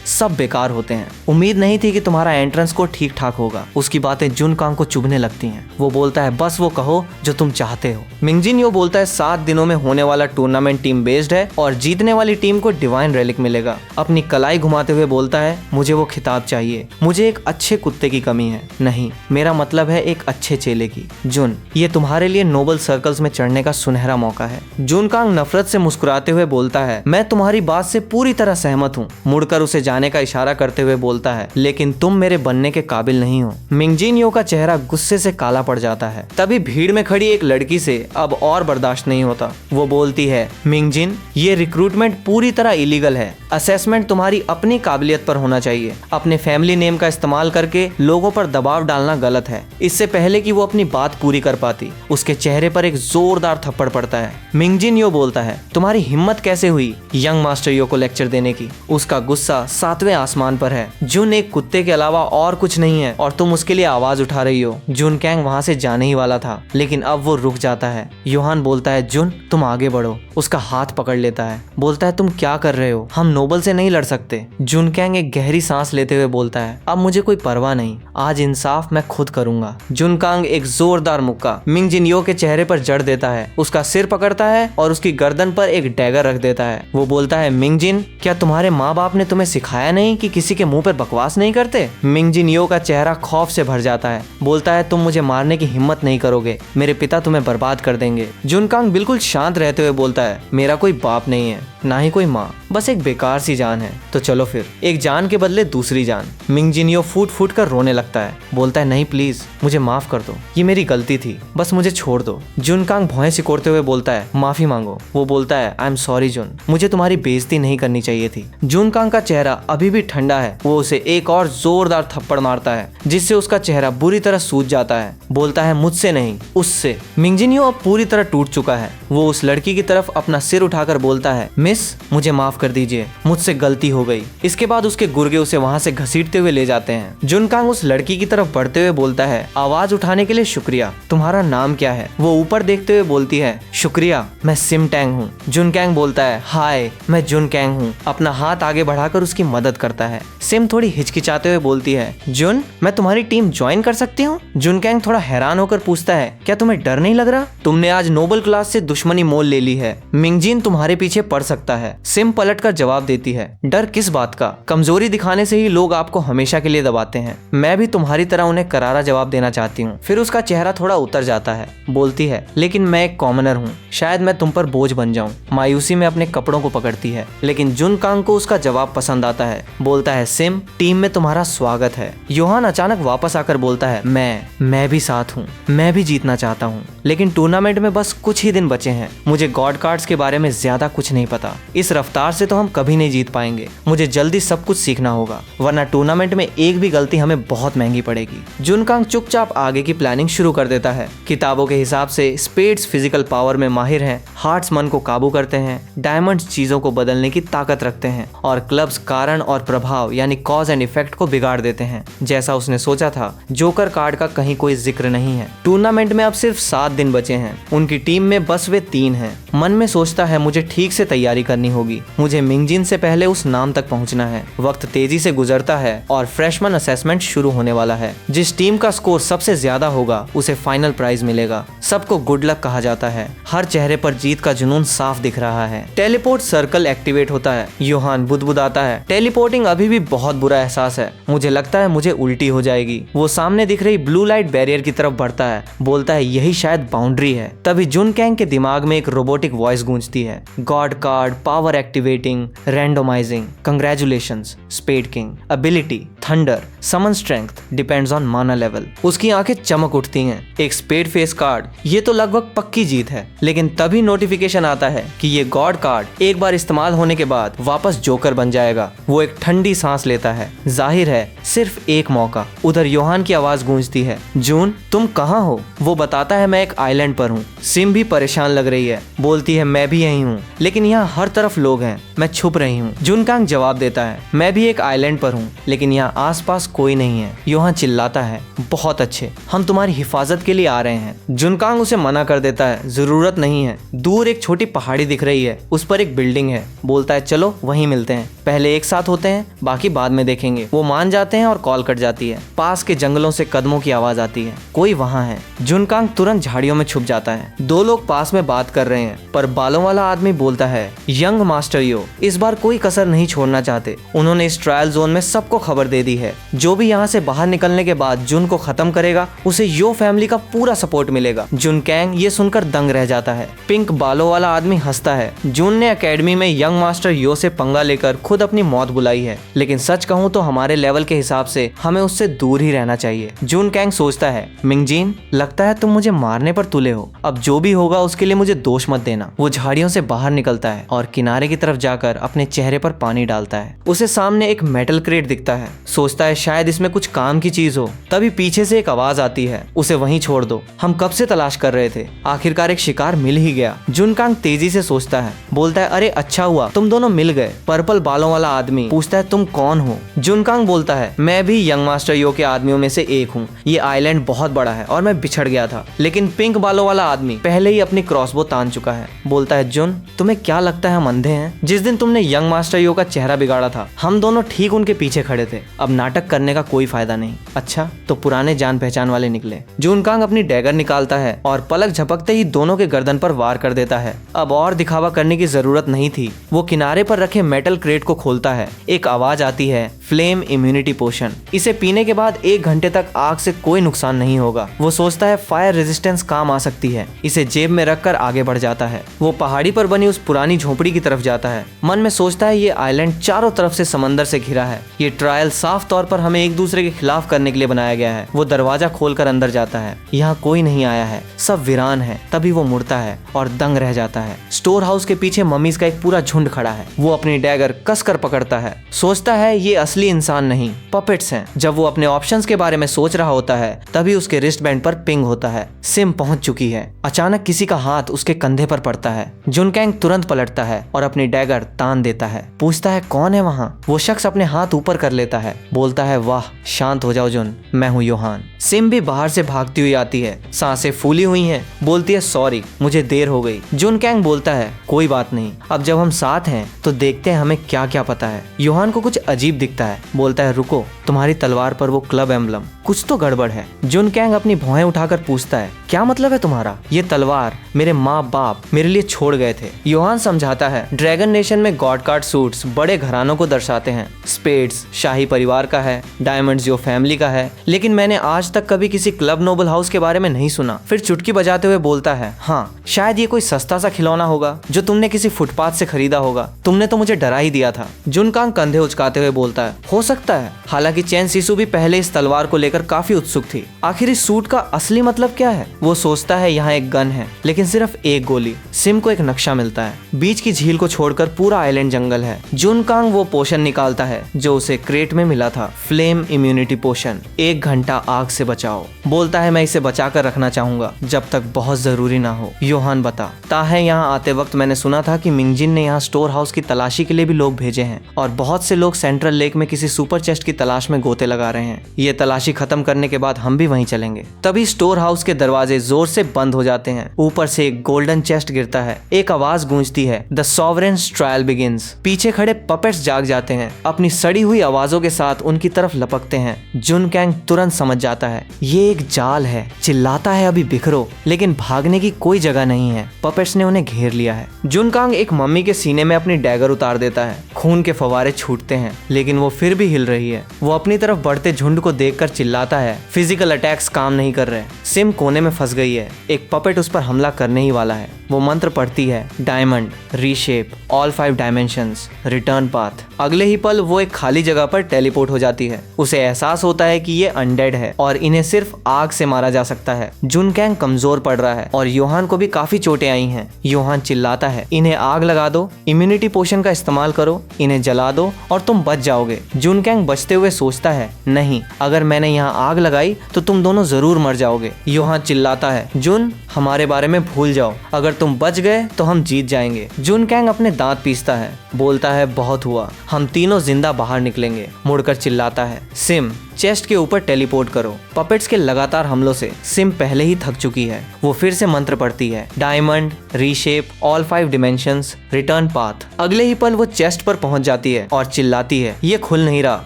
सब बेकार होते हैं। उम्मीद नहीं थी कि तुम्हारा एंट्रेंस को ठीक ठाक होगा। उसकी बातें जुनकांग को चुभने लगती हैं। वो बोलता है, बस वो कहो जो तुम चाहते हो। मिंगजिन यो बोलता है, 7 दिनों में होने वाला टूर्नामेंट टीम बेस्ड है और जीतने वाली टीम को डिवाइन रेलिक मिलेगा। अपनी कलाई घुमाते हुए बोलता है, मुझे वो खिताब चाहिए। मुझे एक अच्छे कुत्ते की कमी है। नहीं, मेरा मतलब है एक अच्छे चेले की। जुन, ये तुम्हारे लिए नोबल सर्कल्स में चढ़ने का सुनहरा मौका है। जुनकांग नफरत से मुस्कुराते हुए बोलता है, मैं तुम्हारी बात से पूरी तरह सहमत हूँ। मुड़कर उसे जाने का इशारा करते हुए बोलता है, लेकिन तुम मेरे बनने के काबिल नहीं हो। मिंगजिन यो का चेहरा गुस्से से काला पड़ जाता है। तभी भीड़ में खड़ी एक लड़की से अब और बर्दाश्त नहीं होता। वो बोलती है, मिंगजिन, ये रिक्रूटमेंट पूरी तरह इलीगल है। असेसमेंट तुम्हारी अपनी काबिलियत पर होना चाहिए। अपने फैमिली नेम का इस्तेमाल करके लोगों पर दबाव डालना गलत है। इससे पहले कि वो अपनी बात पूरी कर पाती, उसके चेहरे पर एक जोरदार थप्पड़ पड़ता है। मिंगजिन यो बोलता है, तुम्हारी हिम्मत कैसे हुई यंग मास्टर यो को लेक्चर देने की? उसका गुस्सा 7वें आसमान पर है। जुन एक कुत्ते के अलावा और कुछ नहीं है और तुम उसके लिए आवाज उठा रही हो। जुनकांग वहाँ से जाने ही वाला था, लेकिन अब वो रुक जाता है। योहान बोलता है, जुन, तुम आगे बढ़ो। उसका हाथ पकड़ लेता है। बोलता है, तुम क्या कर रहे हो? हम नोबल से नहीं लड़ सकते। जुनकांग एक गहरी सांस लेते हुए बोलता है, अब मुझे कोई परवाह नहीं। आज इंसाफ मैं खुद करूंगा। जुनकांग एक जोरदार मुक्का मिंगजिन यो के चेहरे पर जड़ देता है। उसका सिर पकड़ता है और उसकी गर्दन पर एक डैगर रख देता है। वो बोलता है, मिंगजिन, क्या तुम्हारे माँ बाप ने तुम्हें सिखाया नहीं कि किसी के मुंह पर बकवास नहीं करते? मिंगजिन यो का चेहरा खौफ से भर जाता है। बोलता है, तुम मुझे मारने की हिम्मत नहीं करोगे। मेरे पिता तुम्हें बर्बाद कर देंगे। जुनकांग बिल्कुल शांत रहते हुए बोलता है, मेरा कोई बाप नहीं है, ना ही कोई माँ, बस एक बेकार सी जान है। तो चलो फिर, एक जान के बदले दूसरी जान। मिंगजिन यो फूट फूट कर रोने लगता है। बोलता है, नहीं प्लीज, मुझे माफ कर दो। ये मेरी गलती थी, बस मुझे छोड़ दो। जुनकांग भौहें सिकोड़ते हुए बोलता है, माफी मांगो। वो बोलता है, आई एम सॉरी जुन, मुझे तुम्हारी बेइज्जती नहीं करनी चाहिए थी। जुनकांग का चेहरा अभी भी ठंडा है। वो उसे एक और जोरदार थप्पड़ मारता है, जिससे उसका चेहरा बुरी तरह सूज जाता है। बोलता है, मुझसे नहीं, उससे। मिंगजिन यो अब पूरी तरह टूट चुका है। वो उस लड़की की तरफ अपना सिर उठाकर बोलता है, मिस, मुझे माफ कर दीजिए, मुझसे गलती हो गई। इसके बाद उसके गुर्गे उसे वहाँ से घसीटते हुए ले जाते हैं। जुनकांग उस लड़की की तरफ बढ़ते हुए बोलता है, आवाज उठाने के लिए शुक्रिया। तुम्हारा नाम क्या है? वो ऊपर देखते हुए बोलती है, शुक्रिया, मैं सिम टैंग हूँ। जुनकांग बोलता है, हाय, मैं जुनकांग हूँ। अपना हाथ आगे बढ़ाकर उसकी मदद करता है। सिम थोड़ी हिचकिचाते हुए बोलती है, जुन, मैं तुम्हारी टीम ज्वाइन कर सकती हूँ? जुनकांग थोड़ा हैरान होकर पूछता है, क्या तुम्हें डर नहीं लग रहा? तुमने आज नोबल क्लास से दुश्मनी मोल ले ली है। मिंगजिन तुम्हारे पीछे पड़ सकता है। सिम पलटकर जवाब देती है, डर किस बात का? कमजोरी दिखाने से ही लोग आपको हमेशा के लिए दबाते हैं। मैं भी तुम्हारी तरह उन्हें करारा जवाब देना चाहती हूँ। फिर उसका चेहरा थोड़ा उतर जाता है। बोलती है, लेकिन मैं एक कॉमनर हूँ, शायद मैं तुम पर बोझ बन जाऊँ। मायूसी में अपने कपड़ों को पकड़ती है, लेकिन जुन कांग को उसका जवाब पसंद आता है। बोलता है, सिम, टीम में तुम्हारा स्वागत है। योहान अचानक वापस आकर बोलता है, मैं भी साथ हूँ, मैं भी जीतना चाहता हूँ, लेकिन टूर्नामेंट में बस कुछ ही दिन बचे हैं। मुझे गॉड कार्ड्स के बारे में ज्यादा कुछ नहीं पता। इस रफ्तार से तो हम कभी नहीं जीत पाएंगे। मुझे जल्दी सब कुछ सीखना होगा, वरना टूर्नामेंट में एक भी गलती हमें बहुत महंगी पड़ेगी। जुन कांग चुपचाप आगे की प्लानिंग शुरू कर देता है। किताबों के हिसाब से स्पेड्स फिजिकल पावर में माहिर हैं, हार्ट्स मन को काबू करते हैं, डायमंड्स चीजों को बदलने की ताकत रखते हैं और क्लब्स कारण और प्रभाव यानी कॉज एंड इफेक्ट को बिगाड़ देते हैं। जैसा उसने सोचा था, जोकर कार्ड का कहीं कोई जिक्र नहीं है। टूर्नामेंट में अब सिर्फ 7 दिन बचे हैं। उनकी टीम में बस वे 3 हैं। मन में सोचता है, मुझे ठीक से तैयारी करनी होगी। मुझे मिंगजिन से पहले उस नाम तक पहुंचना है। वक्त तेजी से गुजरता है और फ्रेशमैन असेसमेंट शुरू होने वाला है। जिस टीम का स्कोर सबसे ज्यादा होगा उसे फाइनल प्राइज मिलेगा। सबको गुड लक कहा जाता है। हर चेहरे पर जीत का जुनून साफ दिख रहा है। टेलीपोर्ट सर्कल एक्टिवेट होता है। योहान बुदबुदाता है, टेलीपोर्टिंग अभी भी बहुत बुरा एहसास है। मुझे लगता है मुझे उल्टी हो जाएगी। वो सामने दिख रही ब्लू लाइट बैरियर की तरफ बढ़ता है। बोलता है, यही शायद बाउंड्री है। तभी जुन कैंग के दिमाग में एक रोबोटिक वॉइस गूंजती है, god card, power activating, randomising, congratulations spade king, ability thunder, summon strength depends on mana level. उसकी आंखें चमक उठती हैं। एक स्पेड फेस कार्ड, ये तो लगभग पक्की जीत है। लेकिन तभी नोटिफिकेशन आता है कि ये गॉड कार्ड एक बार इस्तेमाल होने के बाद वापस जोकर बन जाएगा। वो एक ठंडी सांस लेता है। जाहिर है सिर्फ एक मौका। उधर योहान की आवाज गूंजती है, जून तुम कहाँ हो? वो बताता है, मैं एक आइलैंड पर हूँ। सिम भी परेशान लग रही है। बोलती है, मैं भी यही हूँ, लेकिन यहाँ हर तरफ लोग हैं, मैं छुप रही हूँ। जुन कांग जवाब देता है, मैं भी एक आइलैंड पर हूँ, लेकिन यहाँ आसपास कोई नहीं है। योहान चिल्लाता है, बहुत अच्छे, हम तुम्हारी हिफाजत के लिए आ रहे हैं। जुन कांग उसे मना कर देता है, जरूरत नहीं है। दूर एक छोटी पहाड़ी दिख रही है, उस पर एक बिल्डिंग है। बोलता है, चलो वहीं मिलते हैं, पहले एक साथ होते हैं, बाकी बाद में देखेंगे। वो मान जाते हैं और कॉल कट जाती है। पास के जंगलों से कदमों की आवाज आती है, कोई वहाँ है। जुन कांग तुरंत झाड़ियों में छुप जाता है। 2 लोग पास में बात कर रहे हैं, पर बालों वाला आदमी बोलता है, यंग मास्टर यो इस बार कोई कसर नहीं छोड़ना चाहते। उन्होंने इस ट्रायल जोन में सबको खबर दे दी है। जो भी यहाँ से बाहर निकलने के बाद जुन को खत्म करेगा, उसे यो फैमिली का पूरा सपोर्ट मिलेगा। जुन कैंग ये सुनकर दंग रह जाता है। पिंक बालों वाला आदमी हंसता है। जुन ने एकेडमी में यंग मास्टर यो से पंगा लेकर खुद अपनी मौत बुलाई है, लेकिन सच कहूँ तो हमारे लेवल के हिसाब से हमें उससे दूर ही रहना चाहिए। जुन कैंग सोचता है, मिंगजिन लगता है तुम मुझे मारने पर तुले हो। अब जो भी होगा उसके लिए मुझे दोष मत देना। वो झाड़ियों से बाहर निकलता है और किनारे की तरफ जाकर अपने चेहरे पर पानी डालता है। उसे सामने एक मेटल क्रेट दिखता है। सोचता है शायद इसमें कुछ काम की चीज हो। तभी पीछे से एक आवाज आती है, उसे वहीं छोड़ दो, हम कब से तलाश कर रहे थे। आखिरकार एक शिकार मिल ही गया। जुन कांग तेजी से सोचता है। बोलता है, अरे अच्छा हुआ तुम दोनों मिल गए। पर्पल बालों वाला आदमी पूछता है, तुम कौन हो? जुन कांग बोलता है, मैं भी यंग मास्टर यो के आदमियों में से एक हूँ। ये आइलैंड बहुत बड़ा है और मैं बिछड़ गया था, लेकिन पिंक बालों वाला आदमी पहले ही अपनी क्रॉसबो तान चुका है। बोलता है, जुन तुम्हें क्या लगता है हम अंधे हैं? जिस दिन तुमने यंग मास्टर यो का चेहरा बिगाड़ा था, हम दोनों ठीक उनके पीछे खड़े थे। अब नाटक करने का कोई फायदा नहीं। अच्छा तो पुराने जान पहचान वाले निकले। जुन कांग अपनी डैगर निकालता है और पलक झपकते ही दोनों के गर्दन पर वार कर देता है। अब और दिखावा करने की जरूरत नहीं थी। वो किनारे पर रखे मेटल क्रेट को खोलता है। एक आवाज आती है, फ्लेम इम्यूनिटी पोशन। इसे पीने के बाद 1 घंटे तक आग से कोई नुकसान नहीं होगा। वो सोचता है फायर रेजिस्टेंस काम आ सकती है। इसे जेब में रखकर आगे बढ़ जाता है। वो पहाड़ी पर बनी उस पुरानी झोपड़ी की तरफ जाता है। मन में सोचता है, ये आइलैंड चारों तरफ से समंदर से घिरा है। ये ट्रायल साफ तौर पर हमें एक दूसरे के खिलाफ करने के लिए बनाया गया है। वो दरवाजा खोलकर अंदर जाता है। यहाँ कोई नहीं आया है, सब वीरान है। तभी वो मुड़ता है और दंग रह जाता है। स्टोर हाउस के पीछे मम्मीज का एक पूरा झुंड खड़ा है। वो अपनी डैगर कसकर पकड़ता है। सोचता है ये असली इंसान नहीं, पपेट्स हैं। जब वो अपने ऑप्शंस के बारे में सोच रहा होता है, तभी उसके रिस्ट बैंड पर पिंग होता है। सिम पहुंच चुकी है। अचानक किसी का हाथ उसके कंधे पर पड़ता है। जुन कैंग तुरंत पलटता है और अपनी डैगर तान देता है। पूछता है, कौन है वहाँ? वो शख्स अपने हाथ ऊपर कर लेता है। बोलता है, वाह शांत हो जाओ जुन, मैं हूँ योहान। सिम भी बाहर से भागती हुई आती है। सांसें फूली हुई हैं। बोलती है, सॉरी मुझे देर हो गई। जुन कैंग बोलता है, कोई बात नहीं, अब जब हम साथ हैं तो देखते हैं हमें क्या क्या पता है। योहान को कुछ अजीब दिखता है। बोलता है रुको, तुम्हारी तलवार पर वो क्लब एम्बलम, कुछ तो गड़बड़ है। जुन कैंग अपनी भौहें उठाकर पूछता है क्या मतलब है तुम्हारा? ये तलवार मेरे माँ बाप मेरे लिए छोड़ गए थे। योहान समझाता है ड्रैगन नेशन में गॉड कार्ड सूट्स बड़े घरानों को दर्शाते हैं। स्पेड्स शाही परिवार का है, डायमंड्स जो फैमिली का है, लेकिन मैंने आज तक कभी किसी क्लब नोबल हाउस के बारे में नहीं सुना। फिर चुटकी बजाते हुए बोलता है हाँ, शायद ये कोई सस्ता सा खिलौना होगा जो तुमने किसी फुटपाथ से खरीदा होगा। तुमने तो मुझे डरा ही दिया था। जुन कांग कंधे उचकाते हुए बोलता है हो सकता है। हालांकि चैन सिसु भी पहले इस तलवार को लेकर काफी उत्सुक थी। आखिर इस सूट का असली मतलब क्या है? वो सोचता है यहाँ एक गन है, लेकिन सिर्फ एक गोली। सिम को एक नक्शा मिलता है। बीच की झील को छोड़कर पूरा आइलैंड जंगल है। जुन कांग वो पोशन निकालता है जो उसे क्रेट में मिला था, फ्लेम इम्यूनिटी पोशन। 1 घंटा आग से बचाओ। बोलता है मैं इसे बचा कर रखना चाहूंगा जब तक बहुत जरूरी ना हो। योहान बता है यहाँ आते वक्त मैंने सुना था कि मिंगजिन ने यहाँ स्टोर हाउस की तलाशी के लिए भी लोग भेजे हैं और बहुत से लोग सेंट्रल लेक में किसी सुपर चेस्ट की तलाश में गोते लगा रहे हैं। ये तलाशी खत्म करने के बाद हम भी वहीं चलेंगे। तभी स्टोर हाउस के दरवाजे जोर से बंद हो जाते हैं। ऊपर से एक गोल्डन चेस्ट गिरता है। एक आवाज गूंजती है द सॉवरेन्स ट्रायल बिगिंस। पीछे खड़े पपेट्स जाग जाते हैं। अपनी सड़ी हुई आवाजों के साथ उनकी तरफ लपकते हैं। जुन कैंग तुरंत समझ जाता है ये एक जाल है। चिल्लाता है अभी बिखरो, लेकिन भागने की कोई जगह नहीं है। पपेट्स ने उन्हें घेर लिया है। जुन कांग एक मम्मी के सीने में अपनी डैगर उतार देता है। खून के फवारे छूटते हैं, लेकिन वो फिर भी हिल रही है। वो अपनी तरफ बढ़ते झुंड को देखकर चिल्लाता है फिजिकल अटैक्स काम नहीं कर रहे। सिम कोने में फंस गई है। एक पपेट उस पर हमला करने ही वाला है। वो मंत्र पढ़ती है diamond, reshape, all 5 dimensions, return path. अगले ही पल वो एक खाली जगह पर टेलीपोर्ट हो जाती है। उसे एहसास होता है कि ये अनडेड है और इन्हें सिर्फ आग से मारा जा सकता है। जुन कैंग कमजोर पड़ रहा है और योहान को भी काफी चोटें आई हैं। योहान चिल्लाता है इन्हें आग लगा दो, इम्यूनिटी पोशन का इस्तेमाल करो, इन्हें जला दो और तुम बच जाओगे। जुन कैंग बचते हुए सोचता है नहीं, अगर मैंने यहाँ आग लगाई तो तुम दोनों जरूर मर जाओगे। योहान चिल्लाता है जुन हमारे बारे में भूल जाओ, अगर तुम बच गए तो हम जीत जाएंगे। जुन कैंग अपने दांत पीसता है। बोलता है बहुत हुआ, हम तीनों जिंदा बाहर निकलेंगे। मुड़कर चिल्लाता है सिम चेस्ट के ऊपर टेलीपोर्ट करो। पपेट्स के लगातार हमलों से सिम पहले ही थक चुकी है। वो फिर से मंत्र पढ़ती है diamond, reshape, all 5 dimensions, return path. अगले ही पल वो चेस्ट पर पहुंच जाती है और चिल्लाती है ये खुल नहीं रहा,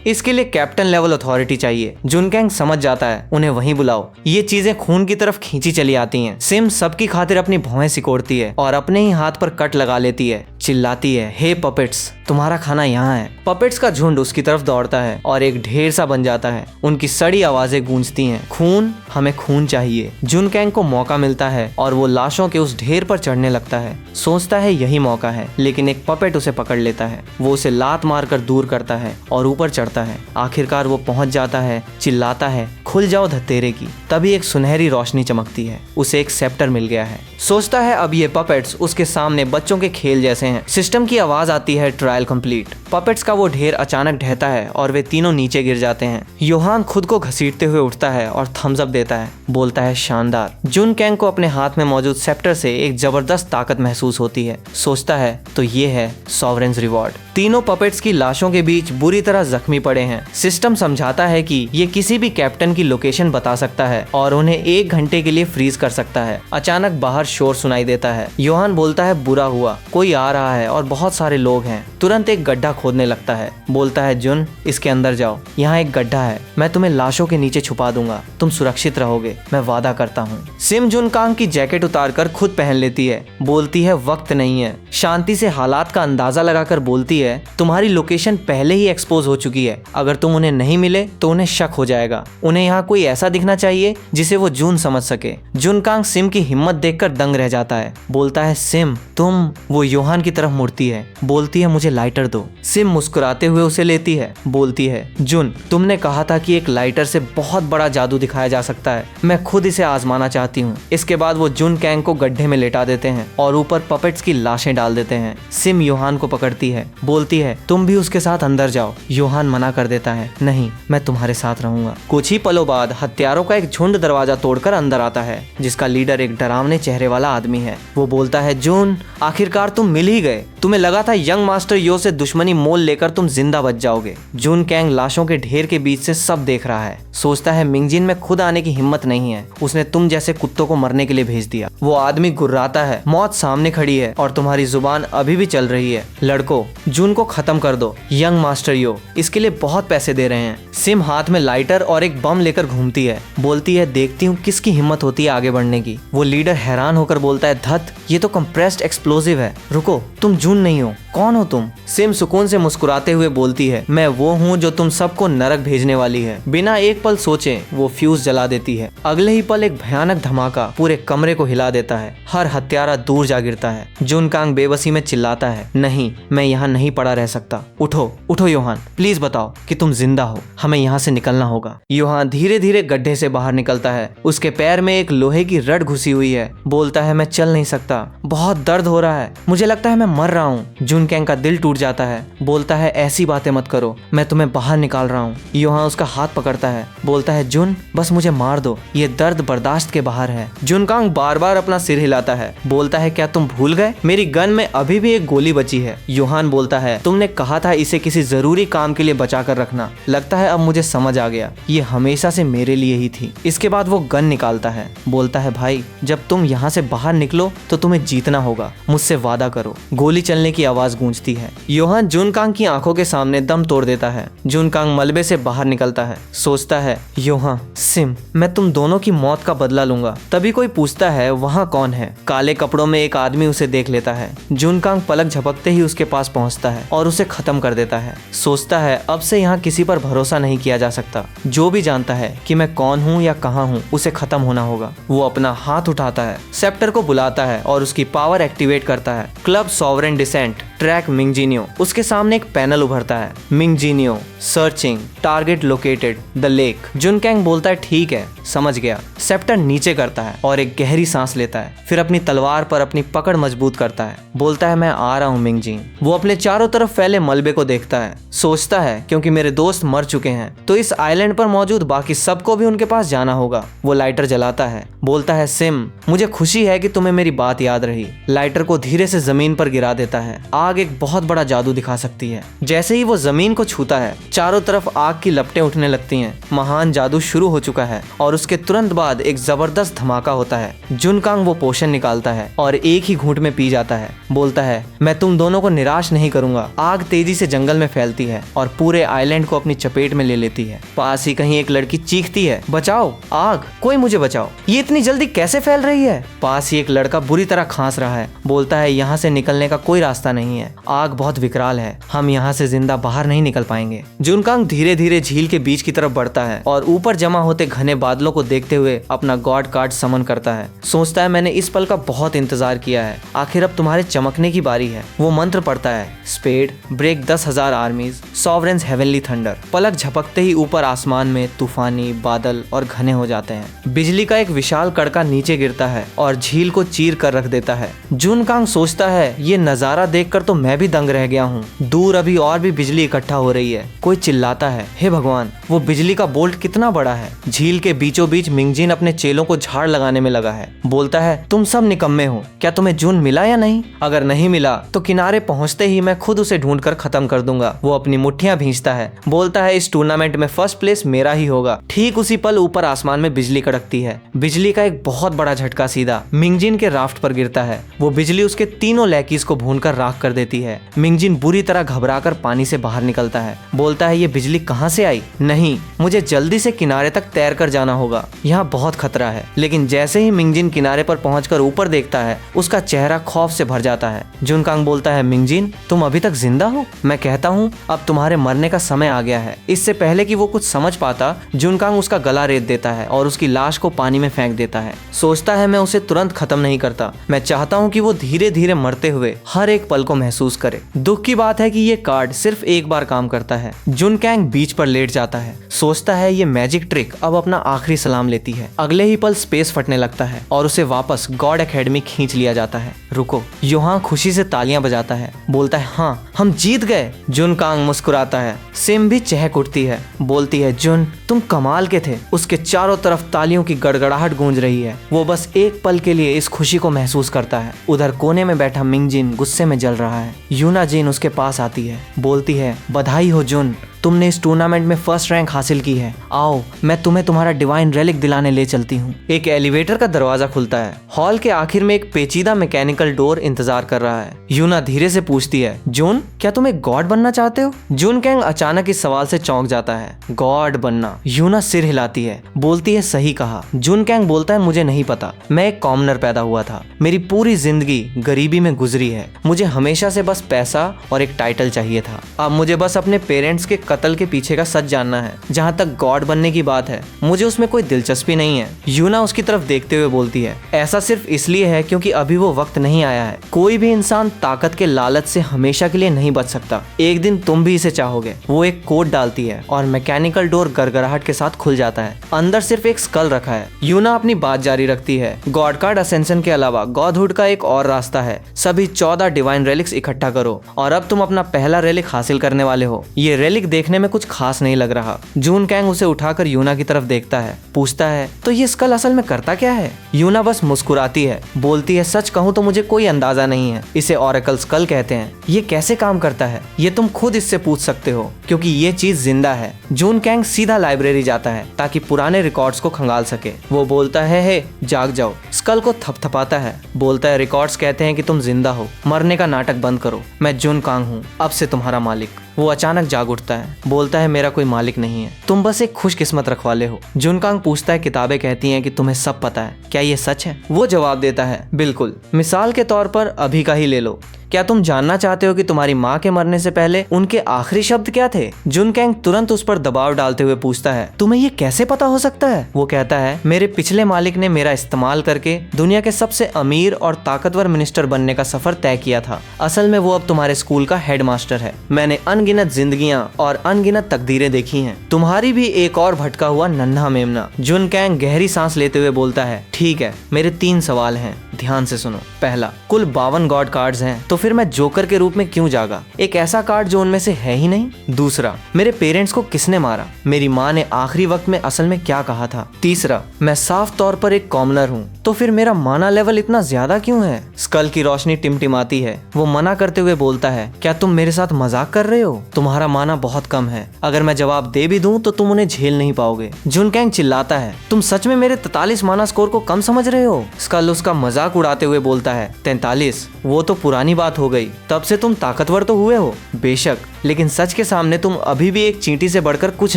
इसके लिए कैप्टन लेवल अथॉरिटी चाहिए। जुन कैंग समझ जाता है उन्हें वहीं बुलाओ। ये चीजें खून की तरफ खींची चली आती हैं। सिम सबकी खातिर अपनी भौहें सिकोड़ती है और अपने ही हाथ पर कट लगा लेती है। चिल्लाती है हे पपेट्स, तुम्हारा खाना यहाँ है। पपेट्स का झुंड उसकी तरफ दौड़ता है और एक ढेर सा बन जाता है। उनकी सड़ी आवाजें गूंजती हैं खून, हमें खून चाहिए। जुन कैंग को मौका मिलता है और वो लाशों के उस ढेर पर चढ़ने लगता है। सोचता है यही मौका है, लेकिन एक पपेट उसे पकड़ लेता है। वो उसे लात मारकर दूर करता है और ऊपर चढ़ता है। आखिरकार वो पहुंच जाता है। चिल्लाता है खुल जाओ धतेरे की। तभी एक सुनहरी रोशनी चमकती है। उसे एक सेप्टर मिल गया है। सोचता है अब ये पपेट्स उसके सामने बच्चों के खेल जैसे हैं। सिस्टम की आवाज आती है ट्रायल कंप्लीट। पपेट्स का वो ढेर अचानक ढहता है और वे तीनों नीचे गिर जाते हैं। योहान खुद को घसीटते हुए उठता है और थम्स अप देता है। बोलता है शानदार। जुन कैंग को अपने हाथ में मौजूद सेप्टर से एक जबरदस्त ताकत महसूस होती है। सोचता है तो ये है सॉवरेन्स रिवॉर्ड। तीनों पपेट्स की लाशों के बीच बुरी तरह जख्मी पड़े हैं। सिस्टम समझाता है कि ये किसी भी कैप्टन की लोकेशन बता सकता है और उन्हें 1 घंटे के लिए फ्रीज कर सकता है। अचानक बाहर शोर सुनाई देता है। योहान बोलता है बुरा हुआ, कोई आ रहा है और बहुत सारे लोग हैं। तुरंत एक गड्ढा खोदने लगता है। बोलता है जुन इसके अंदर जाओ, यहाँ एक गड्ढा है, मैं तुम्हें लाशों के नीचे छुपा दूंगा, तुम सुरक्षित रहोगे, मैं वादा करता हूँ। सिम जुन कांग की जैकेट उतारकर खुद पहन लेती है। बोलती है वक्त नहीं है। शांति से हालात का अंदाजा लगाकर बोलती है तुम्हारी लोकेशन पहले ही एक्सपोज हो चुकी है। अगर तुम उन्हें नहीं मिले तो उन्हें शक हो जाएगा। उन्हें यहाँ कोई ऐसा दिखना चाहिए जिसे वो जून समझ सके। जुन कांग सिम की हिम्मत देखकर दंग रह जाता है। बोलता है सिम तुम। वो योहान की तरफ मुड़ती है। बोलती है मुझे लाइटर दो। सिम मुस्कुराते हुए उसे लेती है। बोलती है जुन तुमने कहा था कि एक लाइटर से बहुत बड़ा जादू दिखाया जा सकता है, मैं खुद इसे आजमाना चाहती हूँ। इसके बाद वो जुन कैंग को गड्ढे में लेटा देते हैं और ऊपर पपेट्स की लाशें डाल देते हैं। सिम योहान को पकड़ती है। बोलती है तुम भी उसके साथ अंदर जाओ। योहान मना कर देता है नहीं, मैं तुम्हारे साथ रहूंगा। कुछ ही पलों बाद हत्यारों का एक झुंड दरवाजा तोड़कर अंदर आता है, जिसका लीडर एक डरावने चेहरे वाला आदमी है। वो बोलता है जुन आखिरकार तुम मिल ही गए। तुम्हें लगा था यंग मास्टर यो से दुश्मनी मोल लेकर तुम जिंदा बच जाओगे। जुन कैंग लाशों के ढेर के बीच से सब देख रहा है। सोचता है मिंगजिन में खुद आने की हिम्मत नहीं है, उसने तुम जैसे कुत्तों को मरने के लिए भेज दिया। वो आदमी गुर्राता है। मौत सामने खड़ी है और तुम्हारी जुबान अभी भी चल रही है। लड़को, जून को खत्म कर दो। यंग मास्टर यो इसके लिए बहुत पैसे दे रहे हैं। सिम हाथ में लाइटर और एक बम लेकर घूमती है। बोलती है देखती हूँ किसकी हिम्मत होती है आगे बढ़ने की। वो लीडर हैरान होकर बोलता है धत, ये तो कंप्रेस्ड एक्सप्लोजिव है। रुको, तुम जून नहीं हो, कौन हो तुम? सिम सुकून से मुस्कुराते हुए बोलती है मैं वो हूँ जो तुम सबको नरक भेजने वाली है। बिना एक पल सोचे वो फ्यूज जला देती है। अगले ही पल एक भयानक धमाका पूरे कमरे को हिला देता है। हर हत्यारा दूर जा गिरता है। जुनकांग बेबसी में चिल्लाता है नहीं, मैं यहाँ नहीं पड़ा रह सकता। उठो उठो योहान, प्लीज बताओ कि तुम जिंदा हो, हमें यहाँ से निकलना होगा। योहान धीरे धीरे गड्ढे से बाहर निकलता है। उसके पैर में एक लोहे की रड घुसी हुई है। बोलता है मैं चल नहीं सकता, बहुत दर्द हो रहा है, मुझे लगता है मैं मर रहा हूँ। जुनकांग का दिल टूट जाता है। बोलता है ऐसी बातें मत करो, मैं तुम्हें बाहर निकाल रहा हूँ। योहान उसका हाथ पकड़ता है। बोलता है जुन, बस मुझे मार दो, ये दर्द बर्दाश्त के बाहर है। जुनकांग बार बार अपना सिर हिलाता है। बोलता है क्या तुम भूल गए, मेरी गन में अभी भी एक गोली बची है। योहान बोलता है तुमने कहा था इसे किसी जरूरी काम के लिए बचा कर रखना, लगता है अब मुझे समझ आ गया, ये हमेशा से मेरे लिए ही थी। इसके बाद वो गन निकालता है। बोलता है भाई जब तुम यहाँ से बाहर निकलो तो तुम्हें जीतना होगा, मुझसे वादा करो। गोली चलने की आवाज गूंजती है। योहान जुनकांग की आंखों के सामने दम तोड़ देता है। जुनकांग मलबे से बाहर निकलता है। सोचता है योहान, सिम, मैं तुम दोनों की मौत का बदला लूंगा। तभी कोई पूछता है वहाँ कौन है। काले कपड़ों में एक आदमी उसे देख लेता है। जुनकांग पलक झपकते ही उसके पास पहुंचता है और उसे खत्म कर देता है। सोचता है अब से यहाँ किसी पर भरोसा नहीं किया जा सकता। जो भी जानता है कि मैं कौन हूँ या कहाँ हूँ, उसे खत्म होना होगा। वो अपना हाथ उठाता है, सेप्टर को बुलाता है और उसकी पावर एक्टिवेट करता है। Club sovereign descent, track Mingjinio. उसके सामने एक पैनल उभरता है। Mingjinio searching, target located, the lake. Junkang बोलता है ठीक है, समझ गया। सेप्टर नीचे करता है और एक गहरी सांस लेता है। फिर अपनी तलवार पर अपनी पकड़ मजबूत करता है। बोलता है मैं आ रहा हूँ मिंगजिन। वो अपने चारों तरफ फैले मलबे को देखता है। सोचता है क्योंकि मेरे दोस्त मर चुके हैं तो इस आइलैंड पर मौजूद बाकी सबको भी उनके पास जाना होगा। वो लाइटर जलाता है। बोलता है सिम, मुझे खुशी है कि तुम्हें मेरी बात याद रही। लाइटर को धीरे से जमीन पर गिरा देता है। आग एक बहुत बड़ा जादू दिखा सकती है। जैसे ही वो जमीन को छूता है चारों तरफ आग की लपटें उठने लगती हैं। महान जादू शुरू हो चुका है और उसके तुरंत बाद एक जबरदस्त धमाका होता है। जुनकांग वो पोशन निकालता है और एक ही घूंट में पी जाता है। बोलता है मैं तुम दोनों को निराश नहीं करूंगा। आग तेजी से जंगल में फैलती है और पूरे आइलैंड को अपनी चपेट में ले लेती है। पास ही कहीं एक लड़की चीखती है बचाओ, आग, कोई मुझे बचाओ, ये इतनी जल्दी कैसे फैल रही है। पास ही एक लड़का बुरी तरह खांस रहा है। बोलता है यहाँ से निकलने का कोई रास्ता नहीं है, आग बहुत विकराल है, हम यहाँ से जिंदा बाहर नहीं निकल पाएंगे। जुनकांग धीरे धीरे झील के बीच की तरफ बढ़ता है और ऊपर जमा होते घने बादलों को देखते हुए अपना गॉड कार्ड समन करता है। सोचता है मैंने इस पल का बहुत इंतजार किया है, आखिर अब तुम्हारे चमकने की बारी है। वो मंत्र पढ़ता है, spade break 10,000 armies, sovereigns heavenly thunder. पलक झपकते ही ऊपर आसमान में तूफानी बादल और घने हो जाते हैं। बिजली का एक विशाल कड़का नीचे गिरता है और झील को चीर कर रख देता है। जुनकांग सोचता है ये नजारा देखकर तो मैं भी दंग रह गया हूँ। दूर अभी और भी बिजली इकट्ठा हो रही है। कोई चिल्लाता है हे भगवान, वो बिजली का बोल्ट कितना बड़ा है। झील के बीचों बीच मिंगजिन अपने चेलों को झाड़ लगाने में लगा है। बोलता है तुम सब निकम्मे हो, क्या तुम्हें जून मिला या नहीं? अगर नहीं मिला तो किनारे पहुंचते ही मैं खुद उसे ढूंढकर खत्म कर दूंगा। वो अपनी मुट्ठियां भींचता है। बोलता है इस टूर्नामेंट में फर्स्ट प्लेस मेरा ही होगा। ठीक उसी पल ऊपर आसमान में बिजली कड़कती है। बिजली का एक बहुत बड़ा झटका सीधा मिंगजिन के राफ्ट पर गिरता है। वो बिजली उसके तीनों लैकीज को भूनकर राख कर देती है। मिंगजिन बुरी तरह घबराकर पानी से बाहर निकलता है। बोलता है ये बिजली कहाँ से आई? नहीं, मुझे जल्दी से किनारे तक तैर कर जाना होगा, यहाँ बहुत खतरा है। लेकिन जैसे ही मिंगजिन किनारे पर पहुंचकर ऊपर देखता है उसका चेहरा खौफ से भर जाता है। जुनकांग बोलता है मिंगजिन, तुम अभी तक जिंदा हो? मैं कहता हूँ अब तुम्हारे मरने का समय आ गया है। इससे पहले कि वो कुछ समझ पाता, जुनकांग उसका गला रेत देता है और उसकी लाश को पानी में फेंक देता है। सोचता है मैं उसे तुरंत खत्म नहीं करता, मैं चाहता हूँ कि वो धीरे धीरे मरते हुए हर एक पल को महसूस करे। दुख की बात है कि ये कार्ड सिर्फ एक बार काम करता है। जुनकांग बीच पर लेट जाता है। सोचता है ये मैजिक ट्रिक अब अपना आखिरी सलाम लेती है। अगले ही पल स्पेस फटने लगता है और उसे वापस गॉड एकेडमी खींच लिया जाता है। रुको, योहान खुशी से तालियां बजाता है। बोलता है हाँ, हम जीत गए। जुनकांग मुस्कुराता है। सिम भी चहक उठती है। बोलती है जुन, तुम कमाल के थे। उसके चारों तरफ तालियों की गड़गड़ाहट गूंज रही है। वो बस एक पल के लिए इस खुशी को महसूस करता है। उधर कोने में बैठा मिंगजिन गुस्से में जल रहा है। यूना जिन उसके पास आती है। बोलती है बधाई हो जुन, तुमने इस टूर्नामेंट में फर्स्ट रैंक हासिल की है, आओ मैं तुम्हें तुम्हारा डिवाइन रेलिक दिलाने ले चलती हूँ। एक एलिवेटर का दरवाजा खुलता है। हॉल के आखिर में एक पेचीदा मैकेनिकल डोर इंतजार कर रहा है। यूना धीरे से पूछती है, जून क्या तुम एक गॉड बनना चाहते हो? जून कैंग अचानक इस सवाल से चौंक जाता है। गॉड बनना? यूना सिर हिलाती है, बोलती है सही कहा। जून कैंग बोलता है मुझे नहीं पता, मैं एक कॉमनर पैदा हुआ था, मेरी पूरी जिंदगी गरीबी में गुजरी है, मुझे हमेशा से बस पैसा और एक टाइटल चाहिए था, अब मुझे बस अपने पेरेंट्स के कत्ल के पीछे का सच जानना है। जहाँ तक गॉड बनने की बात है मुझे उसमें कोई दिलचस्पी नहीं है। यूना उसकी तरफ देखते हुए बोलती है, ऐसा सिर्फ इसलिए है क्योंकि अभी वो वक्त नहीं आया है। कोई भी इंसान ताकत के लालच से हमेशा के लिए नहीं बच सकता, एक दिन तुम भी इसे चाहोगे। वो एक कोड डालती है और मैकेनिकल डोर गड़गड़ाहट के साथ खुल जाता है। अंदर सिर्फ एक स्कल रखा है। यूना अपनी बात जारी रखती है, गॉड कार्ड असेंशन के अलावा गॉडहुड का एक और रास्ता है। सभी 14 डिवाइन रेलिक्स इकट्ठा करो और अब तुम अपना पहला रेलिक हासिल करने वाले हो। ये रेलिक देखने में कुछ खास नहीं लग रहा। जून कैंग उसे उठाकर यूना की तरफ देखता है, पूछता है तो ये स्कल असल में करता क्या है? यूना बस मुस्कुराती है, बोलती है सच कहूँ तो मुझे कोई अंदाजा नहीं है। इसे ऑरेकल स्कल कहते हैं। ये कैसे काम करता है ये तुम खुद इससे पूछ सकते हो क्योंकि ये चीज जिंदा है। जून कैंग सीधा लाइब्रेरी जाता है ताकि पुराने रिकॉर्ड्स को खंगाल सके। वो बोलता है हे जाग जाओ। स्कल को थपथपाता है, बोलता है रिकॉर्ड्स कहते हैं कि तुम जिंदा हो, मरने का नाटक बंद करो, मैं जून कांग हूँ, अब से तुम्हारा मालिक। वो अचानक जाग उठता है, बोलता है मेरा कोई मालिक नहीं है, तुम बस एक खुशकिस्मत रखवाले हो। जुनकांग पूछता है किताबें कहती हैं कि तुम्हें सब पता है, क्या ये सच है? वो जवाब देता है बिल्कुल। मिसाल के तौर पर अभी का ही ले लो, क्या तुम जानना चाहते हो कि तुम्हारी माँ के मरने से पहले उनके आखिरी शब्द क्या थे? जुनकैंग तुरंत उस पर दबाव डालते हुए पूछता है तुम्हें ये कैसे पता हो सकता है? वो कहता है मेरे पिछले मालिक ने मेरा इस्तेमाल करके दुनिया के सबसे अमीर और ताकतवर मिनिस्टर बनने का सफर तय किया था। असल में वो अब तुम्हारे स्कूल का हेडमास्टर है। मैंने अनगिनत जिंदगियां और अनगिनत तकदीरें देखी हैं, तुम्हारी भी एक और भटका हुआ नन्हा मेमना। जुनकैंग गहरी सांस लेते हुए बोलता है ठीक है, मेरे 3 सवाल हैं, ध्यान से सुनो। पहला, कुल 52 गॉड कार्ड्स हैं, तो फिर मैं जोकर के रूप में क्यों जागा? एक ऐसा कार्ड जो उनमें से है ही नहीं। दूसरा, मेरे पेरेंट्स को किसने मारा? मेरी माँ ने आखिरी वक्त में असल में क्या कहा था? तीसरा, मैं साफ तौर पर एक कॉमनर हूँ, तो फिर मेरा माना लेवल इतना ज्यादा क्यों है? स्कल की रोशनी टिमटिमाती है। वो मना करते हुए बोलता है क्या तुम मेरे साथ मजाक कर रहे हो? तुम्हारा माना बहुत कम है, अगर मैं जवाब दे भी दूं तो तुम उन्हें झेल नहीं पाओगे। जुनकैंग चिल्लाता है तुम सच में मेरे 43 माना स्कोर को कम समझ रहे हो? स्कल उसका मजाक उड़ाते हुए बोलता है 43? वो तो पुरानी बात हो गई, तब से तुम ताकतवर तो हुए हो बेशक, लेकिन सच के सामने तुम अभी भी एक चींटी से बढ़कर कुछ